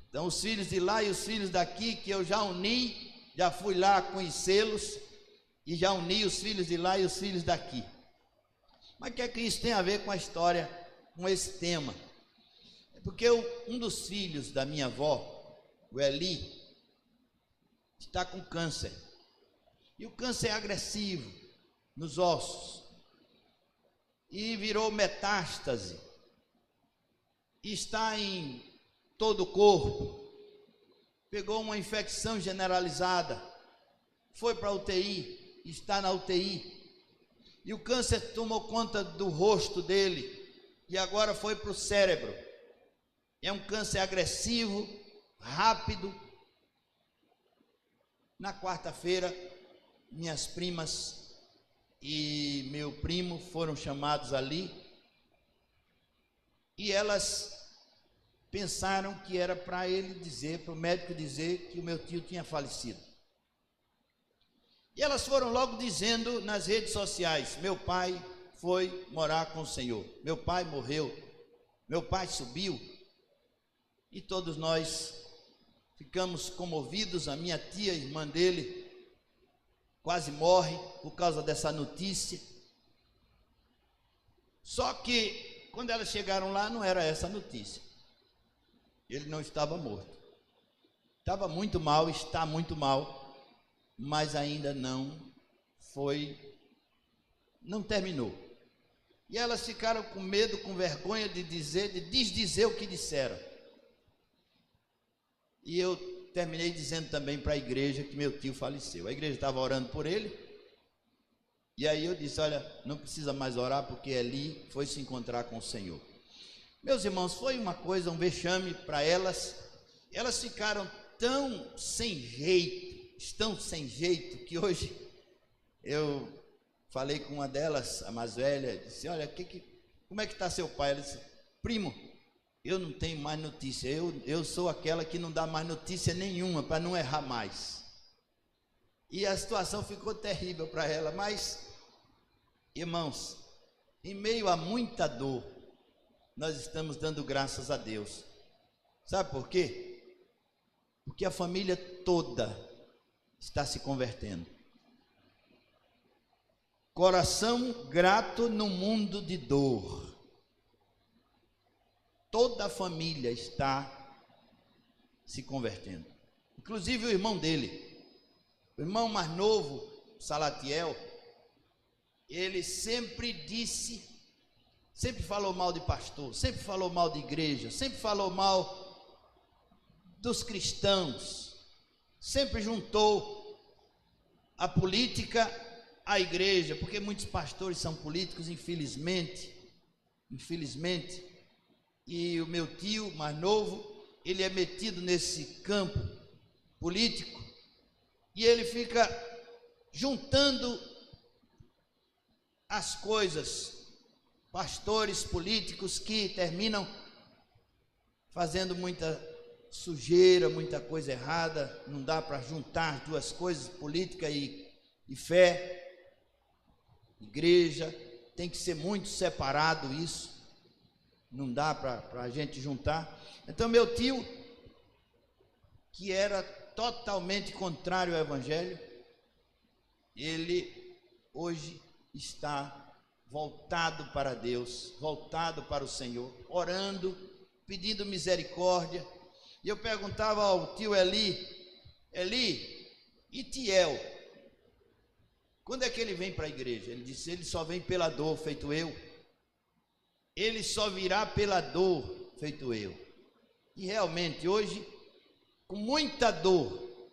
Então os filhos de lá e os filhos daqui, que eu já uni, já fui lá conhecê-los, e já uni os filhos de lá e os filhos daqui. Mas o que é que isso tem a ver com a história, com esse tema? É porque um dos filhos da minha avó, o Eli, está com câncer. E o câncer é agressivo nos ossos. E virou metástase. E está em todo o corpo. Pegou uma infecção generalizada. Foi para a UTI. Está na UTI. E o câncer tomou conta do rosto dele. E agora foi para o cérebro. É um câncer agressivo, rápido. Na quarta-feira, minhas primas e meu primo foram chamados ali. E elas pensaram que era para ele dizer, para o médico dizer que o meu tio tinha falecido. E elas foram logo dizendo nas redes sociais: meu pai foi morar com o Senhor, meu pai morreu, meu pai subiu. E todos nós ficamos comovidos. A minha tia, irmã dele, quase morre por causa dessa notícia. Só que quando elas chegaram lá, não era essa a notícia. Ele não estava morto. Estava muito mal, está muito mal, mas ainda não terminou. E elas ficaram com medo, com vergonha de desdizer o que disseram. E eu terminei dizendo também para a igreja que meu tio faleceu. A igreja estava orando por ele. E aí eu disse: olha, não precisa mais orar, porque Eli foi se encontrar com o Senhor. Meus irmãos, foi uma coisa, um vexame para elas. Elas ficaram tão sem jeito, que hoje eu falei com uma delas, a mais velha, disse: olha, como é que está seu pai? Ela disse: primo, eu não tenho mais notícia, eu sou aquela que não dá mais notícia nenhuma, para não errar mais. E a situação ficou terrível para ela. Mas, irmãos, em meio a muita dor, nós estamos dando graças a Deus. Sabe por quê? Porque a família toda está se convertendo. Coração grato no mundo de dor. Toda a família está se convertendo. Inclusive o irmão dele, o irmão mais novo, Salatiel, ele sempre falou mal de pastor, sempre falou mal de igreja, sempre falou mal dos cristãos, sempre juntou a política à igreja, porque muitos pastores são políticos, infelizmente. E o meu tio mais novo, ele é metido nesse campo político, e ele fica juntando as coisas, pastores políticos que terminam fazendo muita sujeira, muita coisa errada, não dá para juntar duas coisas, política e fé, igreja, tem que ser muito separado isso, não dá para a gente juntar. Então meu tio, que era totalmente contrário ao evangelho, ele hoje está voltado para Deus, voltado para o Senhor, orando, pedindo misericórdia. E eu perguntava ao tio Eli, e Tiel, quando é que ele vem para a igreja? Ele disse, ele só vem pela dor, feito eu. Ele só virá pela dor, feito eu. E realmente, hoje, com muita dor,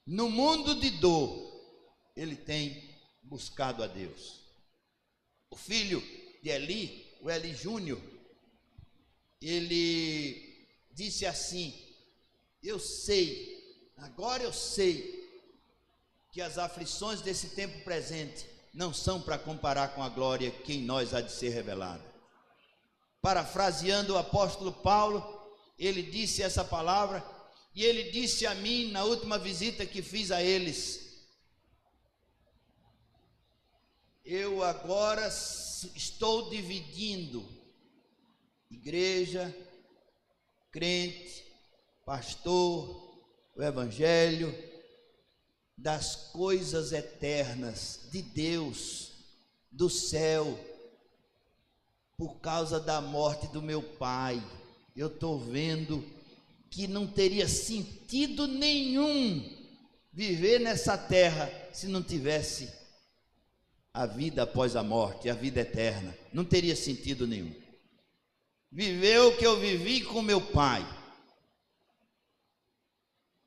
no mundo de dor, ele tem buscado a Deus. O filho de Eli, o Eli Júnior, ele disse assim, agora eu sei que as aflições desse tempo presente não são para comparar com a glória que em nós há de ser revelada. Parafraseando o apóstolo Paulo, ele disse essa palavra, e ele disse a mim na última visita que fiz a eles, eu agora estou dividindo igreja, crente, pastor, o evangelho, das coisas eternas, de Deus, do céu, por causa da morte do meu pai. Eu estou vendo que não teria sentido nenhum viver nessa terra se não tivesse a vida após a morte, a vida eterna. Não teria sentido nenhum. Viver o que eu vivi com meu pai,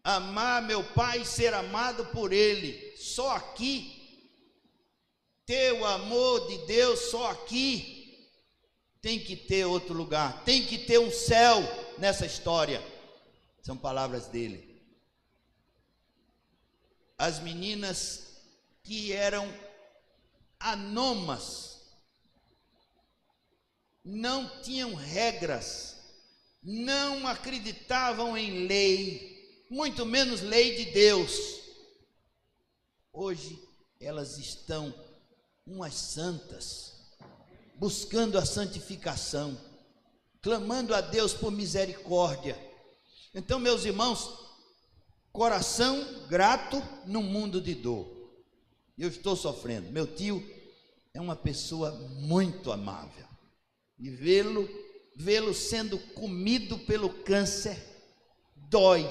amar meu pai e ser amado por ele, só aqui, ter o amor de Deus só aqui, tem que ter outro lugar, tem que ter um céu nessa história. São palavras dele. As meninas que eram anomas, não tinham regras, não acreditavam em lei, muito menos lei de Deus. Hoje elas estão umas santas, buscando a santificação, clamando a Deus por misericórdia. Então, meus irmãos, coração grato num mundo de dor. Eu estou sofrendo. Meu tio é uma pessoa muito amável. E vê-lo sendo comido pelo câncer, dói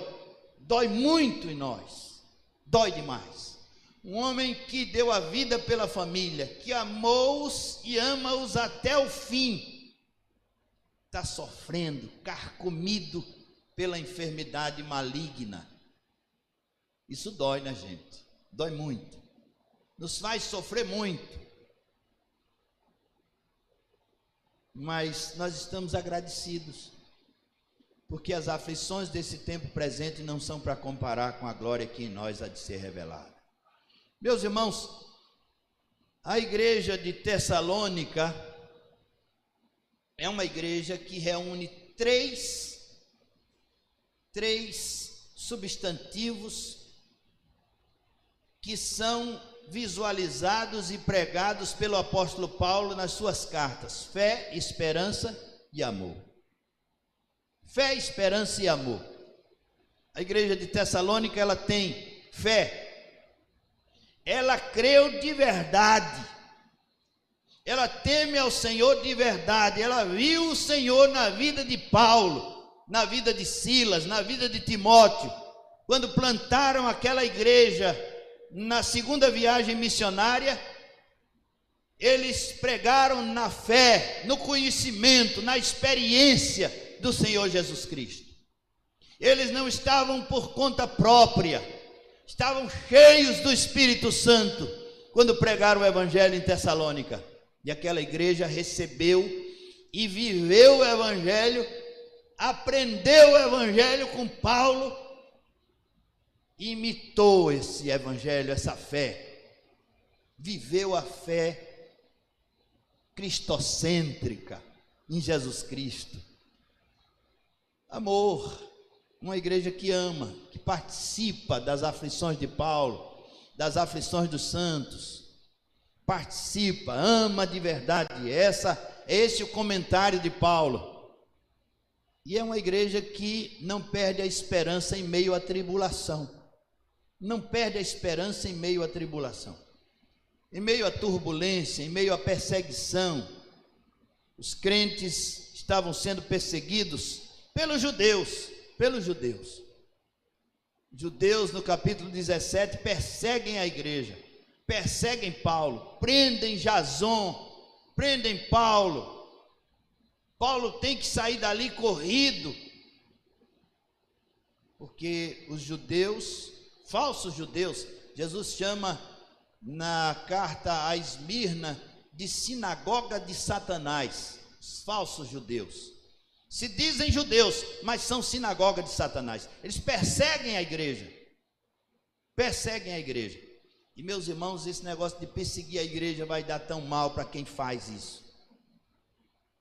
muito em nós, dói demais. Um homem que deu a vida pela família, que amou-os e ama-os até o fim, está sofrendo, carcomido pela enfermidade maligna. Isso dói na gente, dói muito, nos faz sofrer muito. Mas nós estamos agradecidos, porque as aflições desse tempo presente não são para comparar com a glória que em nós há de ser revelada. Meus irmãos, a igreja de Tessalônica é uma igreja que reúne três substantivos que são visualizados e pregados pelo apóstolo Paulo nas suas cartas: fé, esperança e amor. Fé, esperança e amor. A igreja de Tessalônica, ela tem fé, ela creu de verdade, ela teme ao Senhor de verdade, ela viu o Senhor na vida de Paulo, na vida de Silas, na vida de Timóteo, quando plantaram aquela igreja. Na segunda viagem missionária, eles pregaram na fé, no conhecimento, na experiência do Senhor Jesus Cristo. Eles não estavam por conta própria, estavam cheios do Espírito Santo quando pregaram o evangelho em Tessalônica. E aquela igreja recebeu e viveu o evangelho, aprendeu o evangelho com Paulo, imitou esse evangelho, essa fé, viveu a fé cristocêntrica em Jesus Cristo. Amor, uma igreja que ama, que participa das aflições de Paulo, das aflições dos santos, participa, ama de verdade. Esse é o comentário de Paulo. E é uma igreja que não perde a esperança em meio à tribulação. Não perde a esperança em meio à tribulação. Em meio à turbulência, em meio à perseguição. Os crentes estavam sendo perseguidos pelos judeus. Judeus, no capítulo 17, perseguem a igreja, perseguem Paulo, prendem Jason, prendem Paulo. Paulo tem que sair dali corrido, porque os judeus, falsos judeus, Jesus chama na carta a Esmirna de sinagoga de Satanás, os falsos judeus. Se dizem judeus, mas são sinagoga de Satanás. Eles perseguem a igreja. Perseguem a igreja. E meus irmãos, esse negócio de perseguir a igreja vai dar tão mal para quem faz isso.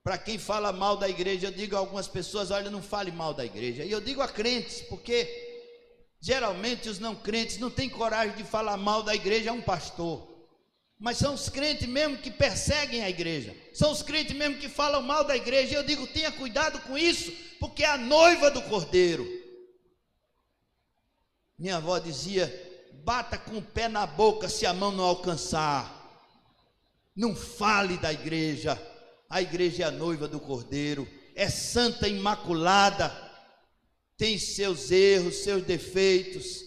Para quem fala mal da igreja, eu digo a algumas pessoas, olha, não fale mal da igreja. E eu digo a crentes, porque geralmente os não crentes não têm coragem de falar mal da igreja a um pastor. Mas são os crentes mesmo que perseguem a igreja. São os crentes mesmo que falam mal da igreja. E eu digo, tenha cuidado com isso, porque é a noiva do Cordeiro. Minha avó dizia, bata com o pé na boca se a mão não alcançar. Não fale da igreja. A igreja é a noiva do Cordeiro. É santa, imaculada. Tem seus erros, seus defeitos.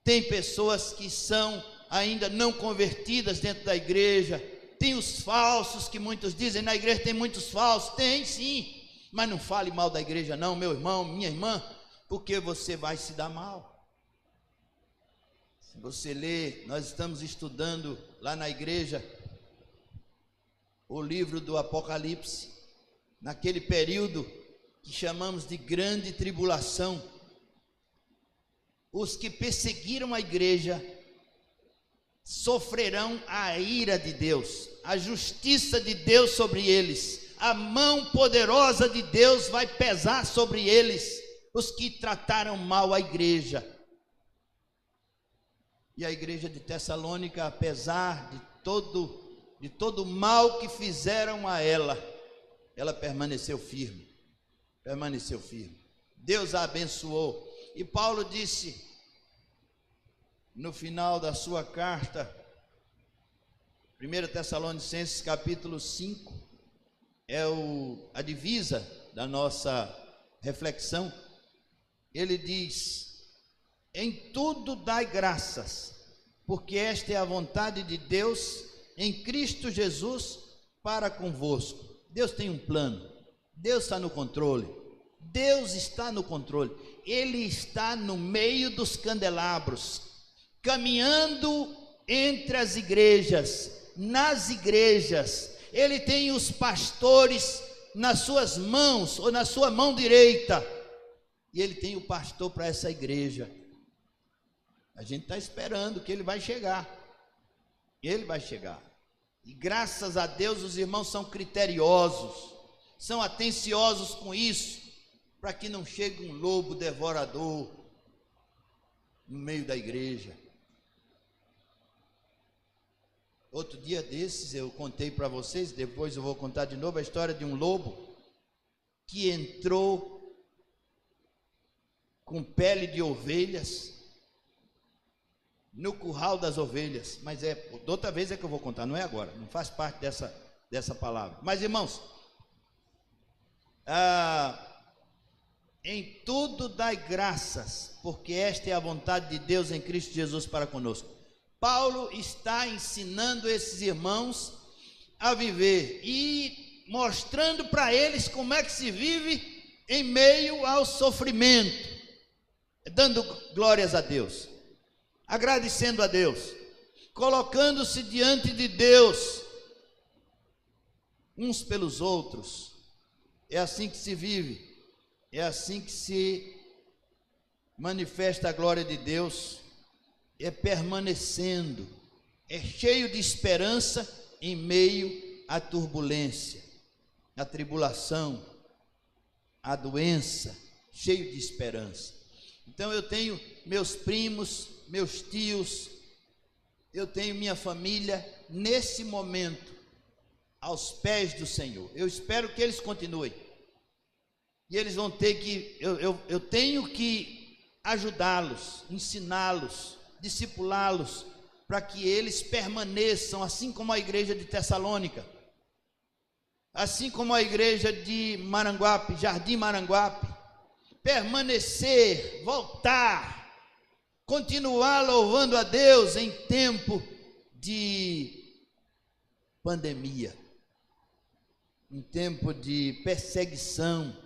Tem pessoas que são ainda não convertidas dentro da igreja. Tem os falsos que muitos dizem, na igreja tem muitos falsos. Tem sim, mas não fale mal da igreja não, meu irmão, minha irmã, porque você vai se dar mal. Se você ler, nós estamos estudando lá na igreja o livro do Apocalipse, naquele período que chamamos de grande tribulação. Os que perseguiram a igreja sofrerão a ira de Deus, a justiça de Deus sobre eles, a mão poderosa de Deus vai pesar sobre eles, os que trataram mal a igreja. E a igreja de Tessalônica, apesar de todo o mal que fizeram a ela permaneceu firme, Deus a abençoou. E Paulo disse, no final da sua carta, 1 Tessalonicenses capítulo 5, é a divisa da nossa reflexão. Ele diz, em tudo dai graças, porque esta é a vontade de Deus em Cristo Jesus para convosco. Deus tem um plano, Deus está no controle, Ele está no meio dos candelabros, caminhando entre as igrejas, nas igrejas. Ele tem os pastores nas suas mãos, ou na sua mão direita, e Ele tem o pastor para essa igreja. A gente está esperando que Ele vai chegar, e graças a Deus os irmãos são criteriosos, são atenciosos com isso, para que não chegue um lobo devorador no meio da igreja. Outro dia desses eu contei para vocês, depois eu vou contar de novo a história de um lobo que entrou com pele de ovelhas no curral das ovelhas, mas da outra vez é que eu vou contar, não é agora, não faz parte dessa palavra. Mas irmãos, em tudo dai graças, porque esta é a vontade de Deus em Cristo Jesus para conosco. Paulo está ensinando esses irmãos a viver e mostrando para eles como é que se vive em meio ao sofrimento, dando glórias a Deus, agradecendo a Deus, colocando-se diante de Deus, uns pelos outros. É assim que se vive, é assim que se manifesta a glória de Deus, é permanecendo, é cheio de esperança em meio à turbulência, à tribulação, à doença, cheio de esperança. Então eu tenho meus primos, meus tios, eu tenho minha família nesse momento aos pés do Senhor. Eu espero que eles continuem. E eles vão ter que, eu tenho que ajudá-los, ensiná-los, discipulá-los, para que eles permaneçam, assim como a igreja de Tessalônica, assim como a igreja de Maranguape, Jardim Maranguape, permanecer, voltar, continuar louvando a Deus em tempo de pandemia, em tempo de perseguição,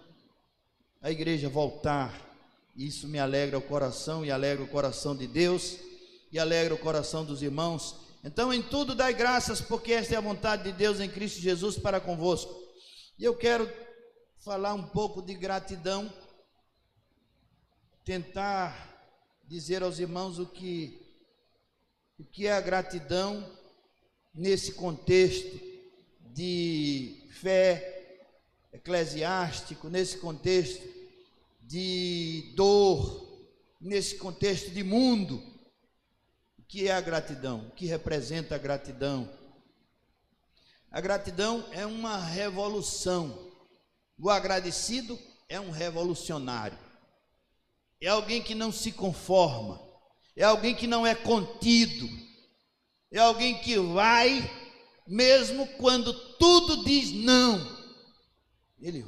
a igreja voltar. Isso me alegra o coração e alegra o coração de Deus e alegra o coração dos irmãos. Então, em tudo dai graças, porque esta é a vontade de Deus em Cristo Jesus para convosco. E eu quero falar um pouco de gratidão, tentar dizer aos irmãos o que é a gratidão nesse contexto de fé eclesiástico, nesse contexto de dor, nesse contexto de mundo. O que é a gratidão? O que representa a gratidão? A gratidão é uma revolução. O agradecido é um revolucionário. É alguém que não se conforma. É alguém que não é contido. É alguém que vai, mesmo quando tudo diz não. Ele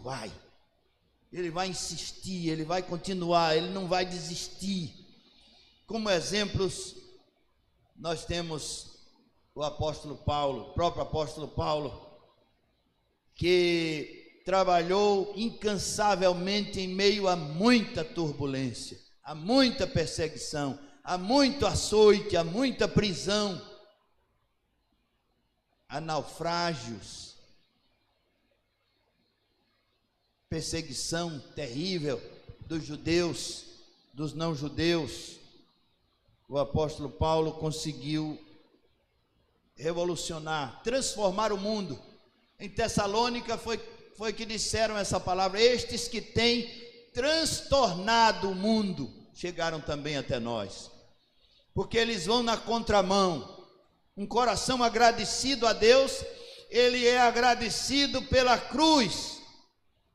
vai insistir, ele vai continuar, ele não vai desistir. Como exemplos, nós temos o apóstolo Paulo, o próprio apóstolo Paulo, que trabalhou incansavelmente em meio a muita turbulência, a muita perseguição, a muito açoite, a muita prisão, a naufrágios, perseguição terrível dos judeus, dos não-judeus. O apóstolo Paulo conseguiu revolucionar, transformar o mundo. Em Tessalônica foi que disseram essa palavra: estes que têm transtornado o mundo chegaram também até nós, porque eles vão na contramão. Um coração agradecido a Deus, ele é agradecido pela cruz,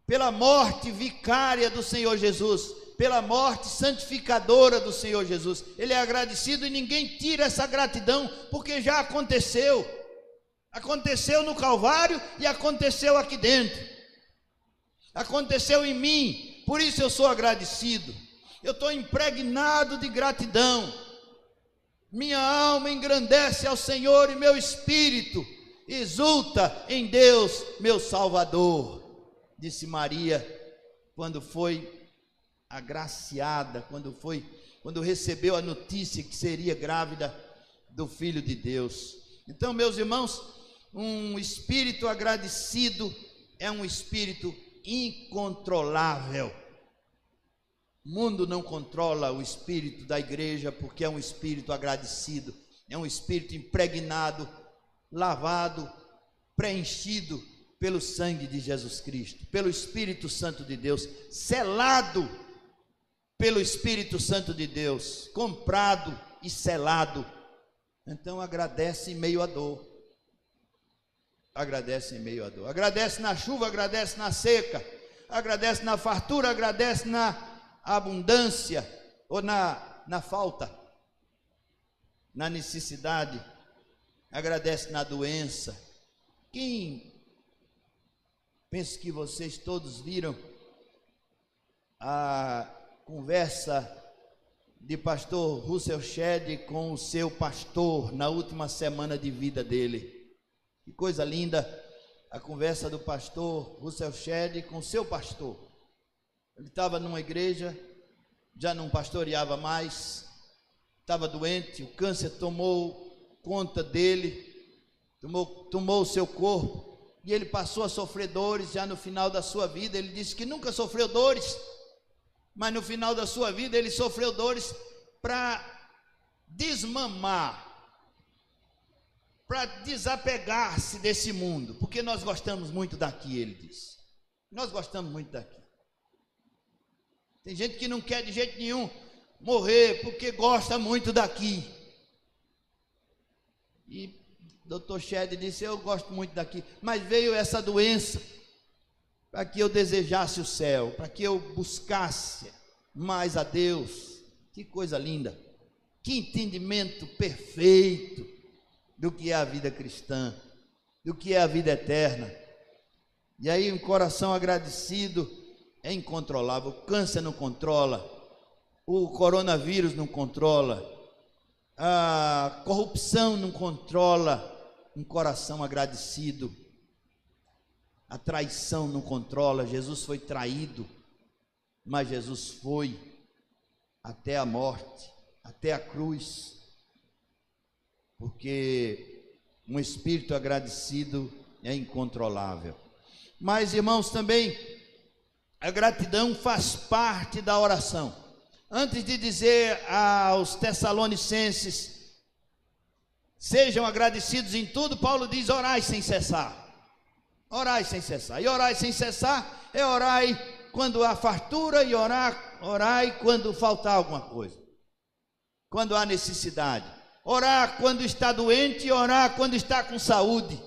pela morte vicária do Senhor Jesus, pela morte santificadora do Senhor Jesus. Ele é agradecido e ninguém tira essa gratidão, porque já aconteceu. Aconteceu no Calvário e aconteceu aqui dentro. Aconteceu em mim, por isso eu sou agradecido. Eu estou impregnado de gratidão. Minha alma engrandece ao Senhor e meu espírito exulta em Deus, meu Salvador. Disse Maria, quando foi agraciada, quando recebeu a notícia que seria grávida do Filho de Deus. Então, meus irmãos, um espírito agradecido é um espírito incontrolável. O mundo não controla o espírito da igreja, porque é um espírito agradecido, é um espírito impregnado, lavado, preenchido pelo sangue de Jesus Cristo, pelo Espírito Santo de Deus, selado pelo Espírito Santo de Deus, comprado e selado. Então agradece em meio à dor. Agradece em meio à dor. Agradece na chuva, agradece na seca, agradece na fartura, agradece na abundância ou na falta, na necessidade, agradece na doença. Penso que vocês todos viram a conversa de pastor Russell Shedd com o seu pastor na última semana de vida dele. Que coisa linda a conversa do pastor Russell Shedd com o seu pastor. Ele estava numa igreja, já não pastoreava mais, estava doente, o câncer tomou conta dele, tomou o seu corpo, e ele passou a sofrer dores já no final da sua vida. Ele disse que nunca sofreu dores, mas no final da sua vida ele sofreu dores para desmamar, para desapegar-se desse mundo, porque nós gostamos muito daqui, ele disse. Nós gostamos muito daqui. Tem gente que não quer de jeito nenhum morrer porque gosta muito daqui. E Dr. Shed disse, eu gosto muito daqui, mas veio essa doença para que eu desejasse o céu, para que eu buscasse mais a Deus. Que coisa linda, que entendimento perfeito do que é a vida cristã, do que é a vida eterna. E aí um coração agradecido é incontrolável. O câncer não controla, o coronavírus não controla, a corrupção não controla um coração agradecido, a traição não controla. Jesus foi traído, mas Jesus foi até a morte, até a cruz, porque um espírito agradecido é incontrolável. Mas, irmãos, também a gratidão faz parte da oração. Antes de dizer aos Tessalonicenses, sejam agradecidos em tudo, Paulo diz, orai sem cessar. Orai sem cessar. E orai sem cessar é orai quando há fartura e orai quando faltar alguma coisa, quando há necessidade. Orar quando está doente e orar quando está com saúde.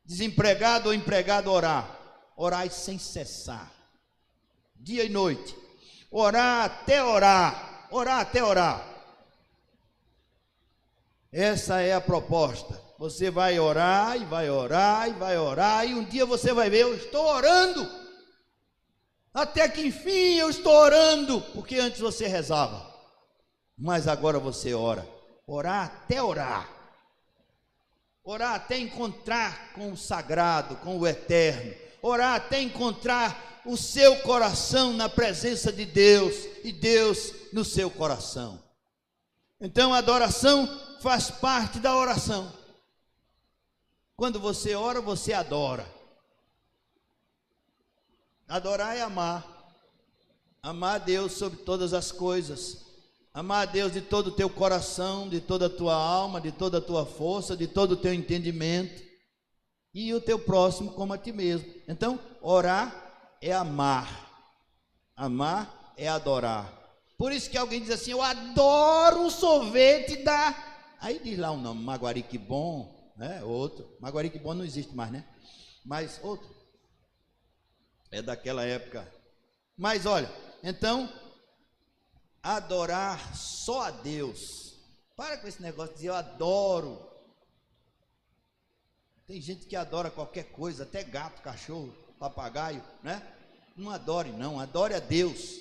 Desempregado ou empregado, orar. Orai sem cessar, dia e noite. Orar até orar. Orar até orar. Essa é a proposta. Você vai orar e vai orar e vai orar, e um dia você vai ver, eu estou orando, até que enfim eu estou orando, porque antes você rezava, mas agora você ora. Orar até orar. Orar até encontrar com o sagrado, com o eterno. Orar até encontrar o seu coração na presença de Deus e Deus no seu coração. Então a adoração faz parte da oração. Quando você ora, você adora. Adorar é amar. Amar a Deus sobre todas as coisas. Amar a Deus de todo o teu coração, de toda a tua alma, de toda a tua força, de todo o teu entendimento, e o teu próximo como a ti mesmo. Então, orar é amar. Amar é adorar. Por isso que alguém diz assim, eu adoro o sorvete da... Aí diz lá o nome, Maguarique Bom, né? Outro. Maguarique Bom não existe mais, né? Mas outro. É daquela época. Mas olha, então... adorar só a Deus. Para com esse negócio de dizer eu adoro. Tem gente que adora qualquer coisa, até gato, cachorro, papagaio, né? Não adore não, adore a Deus.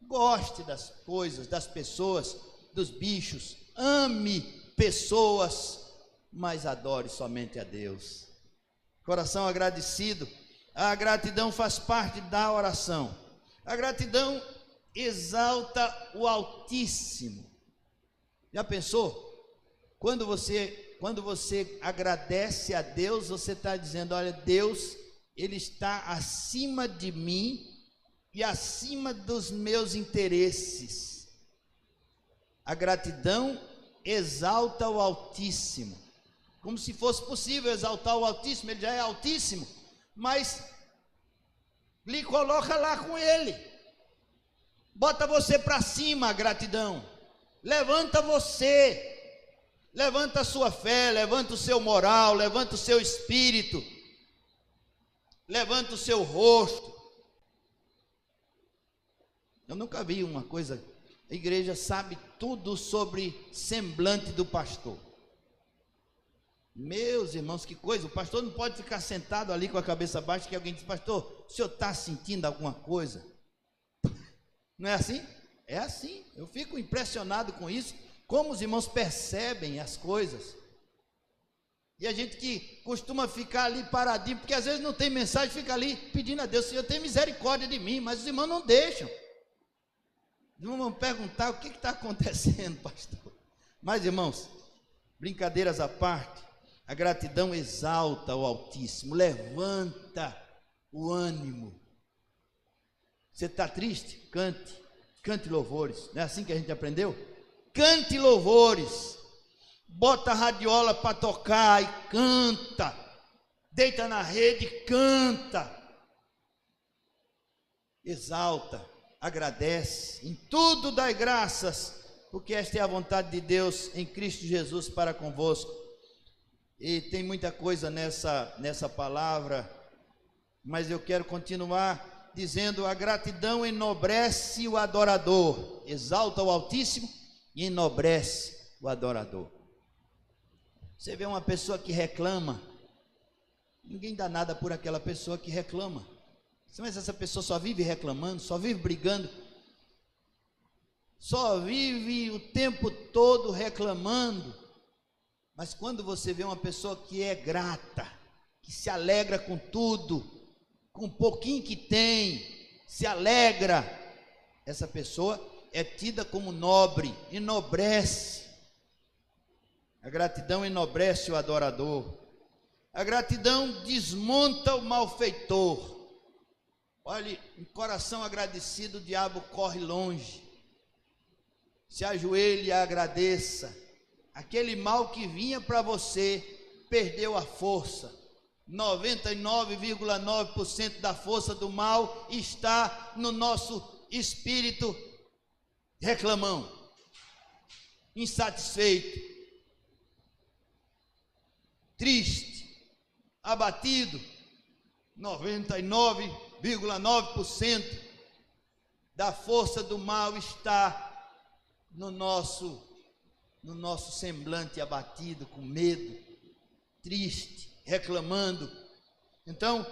Goste das coisas, das pessoas, dos bichos. Ame pessoas, mas adore somente a Deus. Coração agradecido. A gratidão faz parte da oração. A gratidão exalta o Altíssimo. Já pensou? Quando você agradece a Deus, você está dizendo, olha, Deus, Ele está acima de mim e acima dos meus interesses. A gratidão exalta o Altíssimo. Como se fosse possível exaltar o Altíssimo, Ele já é Altíssimo, mas lhe coloca lá com Ele. Bota você para cima a gratidão. Levanta você. Levanta a sua fé, levanta o seu moral, levanta o seu espírito. Levanta o seu rosto. Eu nunca vi uma coisa, a igreja sabe tudo sobre semblante do pastor. Meus irmãos, que coisa, o pastor não pode ficar sentado ali com a cabeça baixa, que alguém diz, pastor, o senhor está sentindo alguma coisa? Não é assim? É assim. Eu fico impressionado com isso, como os irmãos percebem as coisas. E a gente que costuma ficar ali paradinho, porque às vezes não tem mensagem, fica ali pedindo a Deus, Senhor, tem misericórdia de mim, mas os irmãos não deixam. Não vão perguntar o que está acontecendo, pastor. Mas, irmãos, brincadeiras à parte, a gratidão exalta o Altíssimo, levanta o ânimo. Você está triste? Cante louvores. Não é assim que a gente aprendeu? Cante louvores. Bota a radiola para tocar e canta. Deita na rede e canta. Exalta. agradece, em tudo dai graças, porque esta é a vontade de Deus em Cristo Jesus para convosco. E tem muita coisa nessa palavra, mas eu quero continuar dizendo: a gratidão enobrece o adorador, exalta o Altíssimo e enobrece o adorador. Você vê uma pessoa que reclama, ninguém dá nada por aquela pessoa que reclama. Mas essa pessoa só vive reclamando, só vive brigando, só vive o tempo todo reclamando. Mas quando você vê uma pessoa que é grata, que se alegra com tudo, com o pouquinho que tem, se alegra, essa pessoa é tida como nobre, enobrece. A gratidão enobrece o adorador. A gratidão desmonta o malfeitor. Olhe, em coração agradecido, o diabo corre longe. Se ajoelhe e agradeça. Aquele mal que vinha para você perdeu a força. 99,9% da força do mal está no nosso espírito reclamão, insatisfeito, triste, abatido. 99,9% da força do mal está no nosso semblante abatido, com medo, triste, reclamando. Então,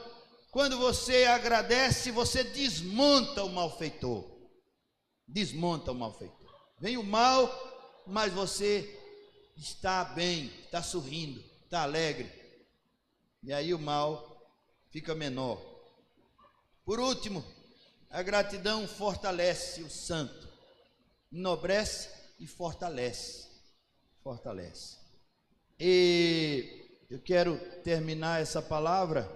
quando você agradece, você desmonta o malfeitor. Desmonta o malfeitor. Vem o mal, mas você está bem, está sorrindo, está alegre. E aí o mal fica menor. Por último, a gratidão fortalece o santo, enobrece e fortalece. Fortalece. E eu quero terminar essa palavra.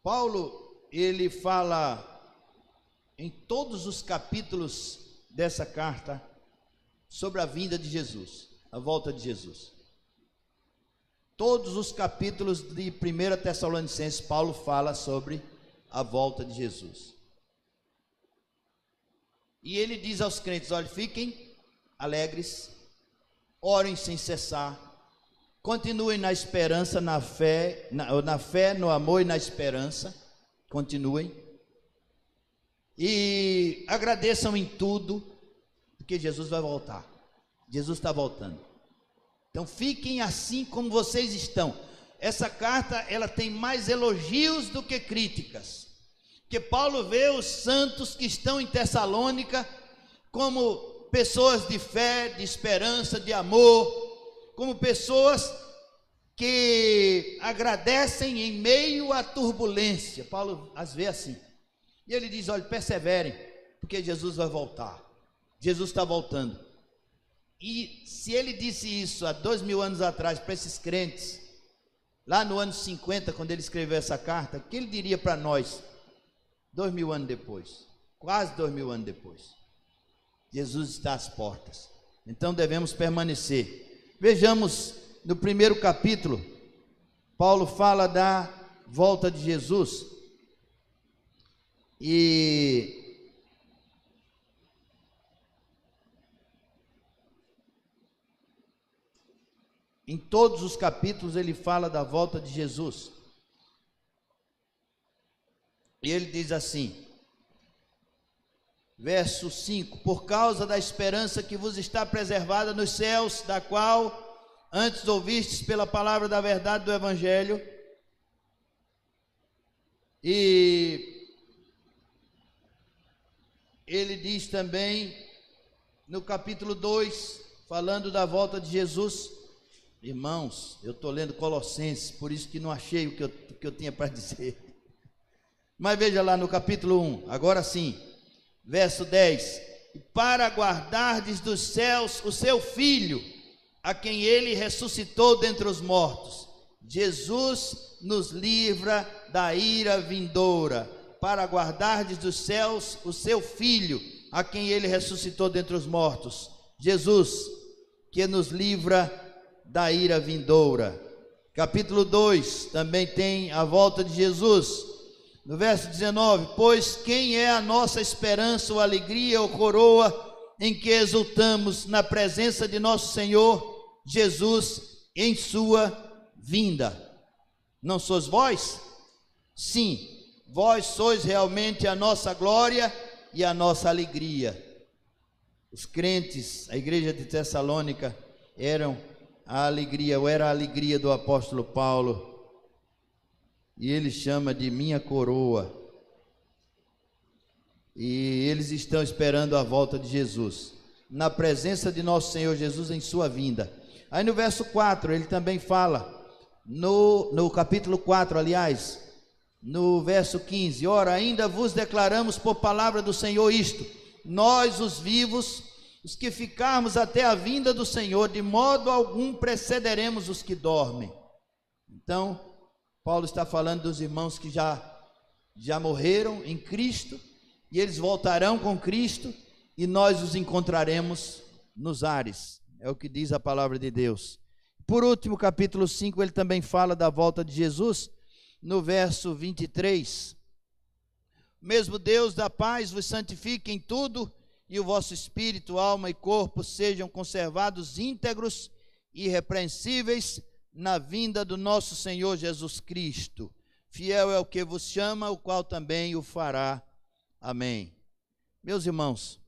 Paulo, ele fala em todos os capítulos dessa carta sobre a vinda de Jesus, a volta de Jesus. Todos os capítulos de 1 Tessalonicenses, Paulo fala sobre a volta de Jesus. E ele diz aos crentes: olha, fiquem alegres, orem sem cessar, continuem na esperança, na fé, no amor e na esperança, continuem, e agradeçam em tudo, porque Jesus vai voltar, Jesus está voltando. Então fiquem assim como vocês estão. Essa carta, ela tem mais elogios do que críticas, porque Paulo vê os santos que estão em Tessalônica como pessoas de fé, de esperança, de amor, como pessoas que agradecem em meio à turbulência. Paulo as vê assim, e ele diz: olha, perseverem, porque Jesus vai voltar, Jesus está voltando. E se ele disse isso há 2000 anos atrás para esses crentes, lá no ano 50, quando ele escreveu essa carta, o que ele diria para nós 2000 anos depois, quase 2000 anos depois? Jesus está às portas, então devemos permanecer. Vejamos no primeiro capítulo, Paulo fala da volta de Jesus, e em todos os capítulos ele fala da volta de Jesus, e ele diz assim, verso 5: por causa da esperança que vos está preservada nos céus, da qual antes ouvistes pela palavra da verdade do Evangelho. E ele diz também no capítulo 2, falando da volta de Jesus. Irmãos, eu estou lendo Colossenses, por isso que não achei o que eu tinha para dizer. Mas veja lá no capítulo 1, agora sim, verso 10: para guardardes dos céus o seu Filho, a quem ele ressuscitou dentre os mortos. Jesus nos livra da ira vindoura. Para guardardes dos céus o seu Filho, a quem ele ressuscitou dentre os mortos. Jesus, que nos livra da ira vindoura. Capítulo 2, também tem a volta de Jesus. No verso 19: pois quem é a nossa esperança, ou alegria, ou coroa, em que exultamos na presença de nosso Senhor Jesus em sua vinda? Não sois vós? Sim, vós sois realmente a nossa glória e a nossa alegria. Os crentes, a igreja de Tessalônica, eram a alegria, ou era a alegria do apóstolo Paulo, e ele chama de minha coroa, e eles estão esperando a volta de Jesus, na presença de nosso Senhor Jesus em sua vinda. Aí no verso 4, ele também fala, no capítulo 4, aliás, no verso 15: ora, ainda vos declaramos por palavra do Senhor isto, nós os vivos, os que ficarmos até a vinda do Senhor, de modo algum precederemos os que dormem. Então, Paulo está falando dos irmãos que já morreram em Cristo, e eles voltarão com Cristo, e nós os encontraremos nos ares. É o que diz a palavra de Deus. Por último, capítulo 5, ele também fala da volta de Jesus, no verso 23. O mesmo Deus da paz vos santifique em tudo, e o vosso espírito, alma e corpo sejam conservados íntegros e irrepreensíveis na vinda do nosso Senhor Jesus Cristo. Fiel é o que vos chama, o qual também o fará. Amém. Meus irmãos,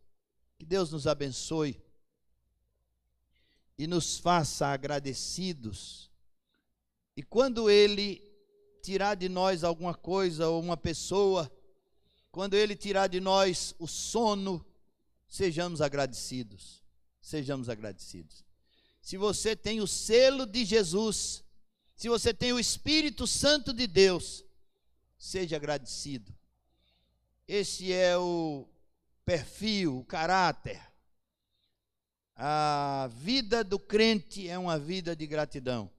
que Deus nos abençoe e nos faça agradecidos. E quando Ele tirar de nós alguma coisa ou uma pessoa, quando Ele tirar de nós o sono, sejamos agradecidos. Sejamos agradecidos. Se você tem o selo de Jesus, se você tem o Espírito Santo de Deus, seja agradecido. Esse é o perfil, o caráter. A vida do crente é uma vida de gratidão.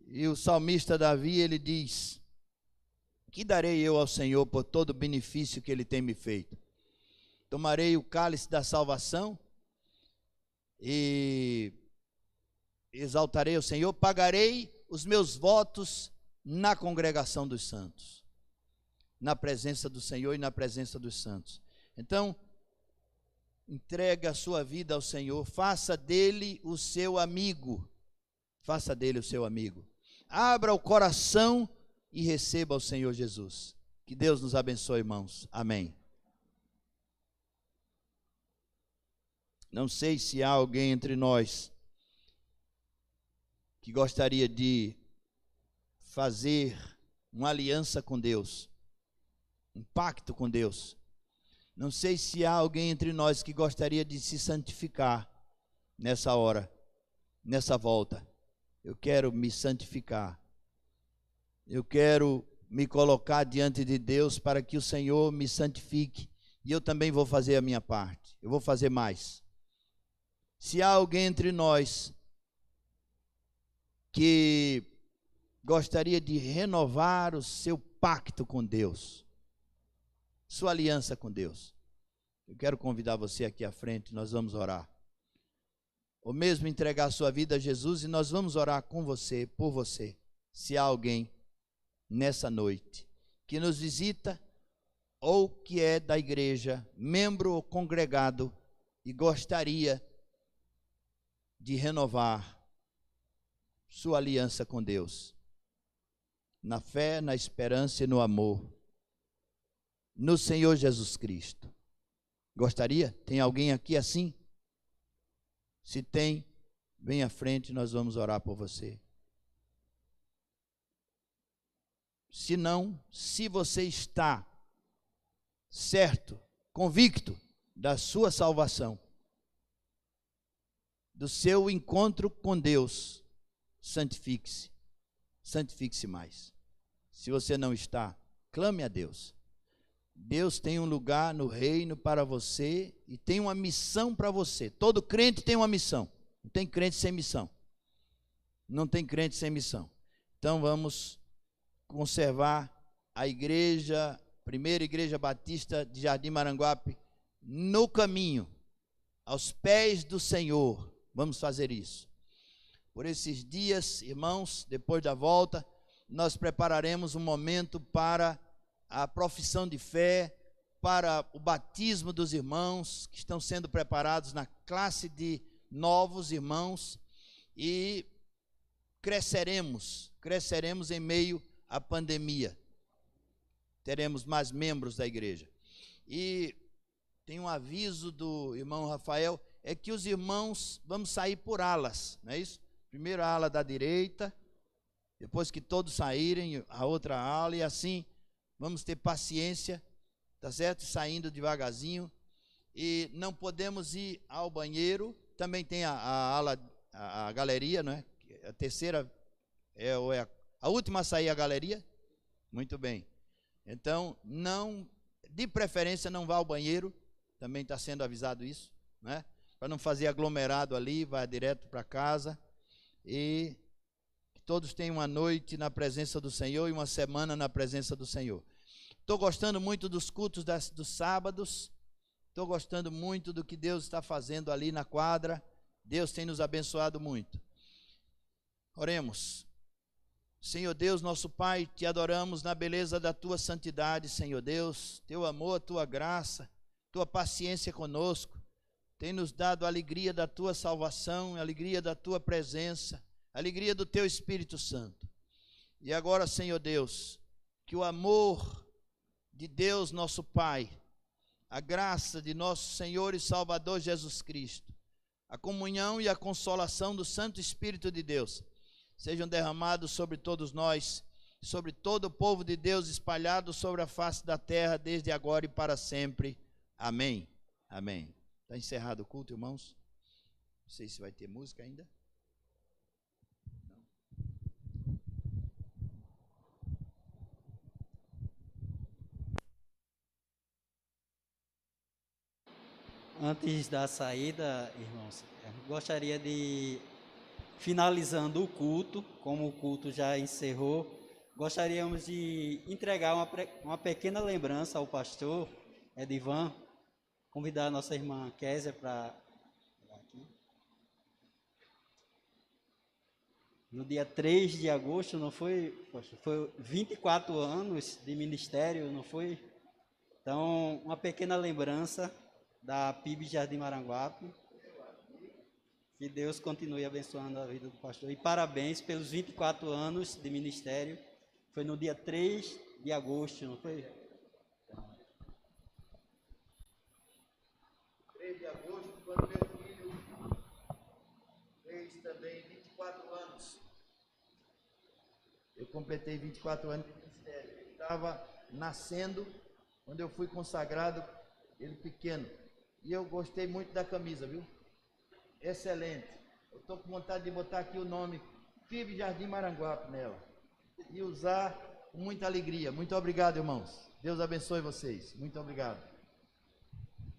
E o salmista Davi, ele diz: que darei eu ao Senhor por todo o benefício que Ele tem me feito? Tomarei o cálice da salvação e exaltarei o Senhor, pagarei os meus votos na congregação dos santos, na presença do Senhor e na presença dos santos. Então, entregue a sua vida ao Senhor, faça dele o seu amigo, faça dele o seu amigo. Abra o coração e receba o Senhor Jesus. Que Deus nos abençoe, irmãos. Amém. Não sei se há alguém entre nós que gostaria de fazer uma aliança com Deus, um pacto com Deus. Não sei se há alguém entre nós que gostaria de se santificar nessa hora, nessa volta. Eu quero me santificar. Eu quero me colocar diante de Deus para que o Senhor me santifique. E eu também vou fazer a minha parte. Eu vou fazer mais. Se há alguém entre nós que gostaria de renovar o seu pacto com Deus, sua aliança com Deus, eu quero convidar você aqui à frente, nós vamos orar. Ou mesmo entregar a sua vida a Jesus, e nós vamos orar com você, por você. Se há alguém nessa noite que nos visita, ou que é da igreja, membro ou congregado, e gostaria de renovar sua aliança com Deus, na fé, na esperança e no amor, no Senhor Jesus Cristo. Gostaria? Tem alguém aqui assim? Se tem, vem à frente, nós vamos orar por você. Se não, se você está certo, convicto da sua salvação, do seu encontro com Deus, santifique-se, santifique-se mais. Se você não está, clame a Deus. Deus tem um lugar no reino para você e tem uma missão para você. Todo crente tem uma missão. Não tem crente sem missão. Não tem crente sem missão. Então vamos conservar a igreja, primeira igreja batista de Jardim Maranguape, no caminho, aos pés do Senhor. Vamos fazer isso. Por esses dias, irmãos, depois da volta, nós prepararemos um momento para a profissão de fé, para o batismo dos irmãos que estão sendo preparados na classe de novos irmãos, e cresceremos em meio à pandemia. Teremos mais membros da igreja. E tem um aviso do irmão Rafael, é que os irmãos vamos sair por alas, não é isso? Primeiro a ala da direita, depois que todos saírem, a outra ala, e assim vamos ter paciência, tá certo? Saindo devagarzinho, e não podemos ir ao banheiro. Também tem a ala, a galeria, não é? A terceira é a última a sair, a galeria. Muito bem. Então, não, de preferência, não vá ao banheiro. Também está sendo avisado isso, né? Para não fazer aglomerado ali, vai direto para casa. E que todos tenham uma noite na presença do Senhor e uma semana na presença do Senhor. Estou gostando muito dos cultos dos sábados. Estou gostando muito do que Deus está fazendo ali na quadra. Deus tem nos abençoado muito. Oremos. Senhor Deus, nosso Pai, te adoramos na beleza da tua santidade, Senhor Deus. Teu amor, tua graça, tua paciência conosco tem nos dado a alegria da tua salvação, a alegria da tua presença, a alegria do teu Espírito Santo. E agora, Senhor Deus, que o amor de Deus, nosso Pai, a graça de nosso Senhor e Salvador Jesus Cristo, a comunhão e a consolação do Santo Espírito de Deus sejam derramados sobre todos nós, sobre todo o povo de Deus espalhado sobre a face da terra, desde agora e para sempre. Amém. Amém. Está encerrado o culto, irmãos? Não sei se vai ter música ainda. Antes da saída, irmãos, eu gostaria de, finalizando o culto, como o culto já encerrou, gostaríamos de entregar uma pequena lembrança ao pastor Edivan, convidar a nossa irmã Késia para aqui. No dia 3 de agosto, não foi? Poxa, foi 24 anos de ministério, não foi? Então, uma pequena lembrança da PIB Jardim Maranguape. Que Deus continue abençoando a vida do pastor. E parabéns pelos 24 anos de ministério. Foi no dia 3 de agosto, não foi? 3 de agosto, quando meu filho fez também 24 anos. Eu completei 24 anos de ministério. Ele estava nascendo, quando eu fui consagrado, ele pequeno. E eu gostei muito da camisa, viu? Excelente. Eu estou com vontade de botar aqui o nome PIB Jardim Maranguape nela. E usar com muita alegria. Muito obrigado, irmãos. Deus abençoe vocês. Muito obrigado.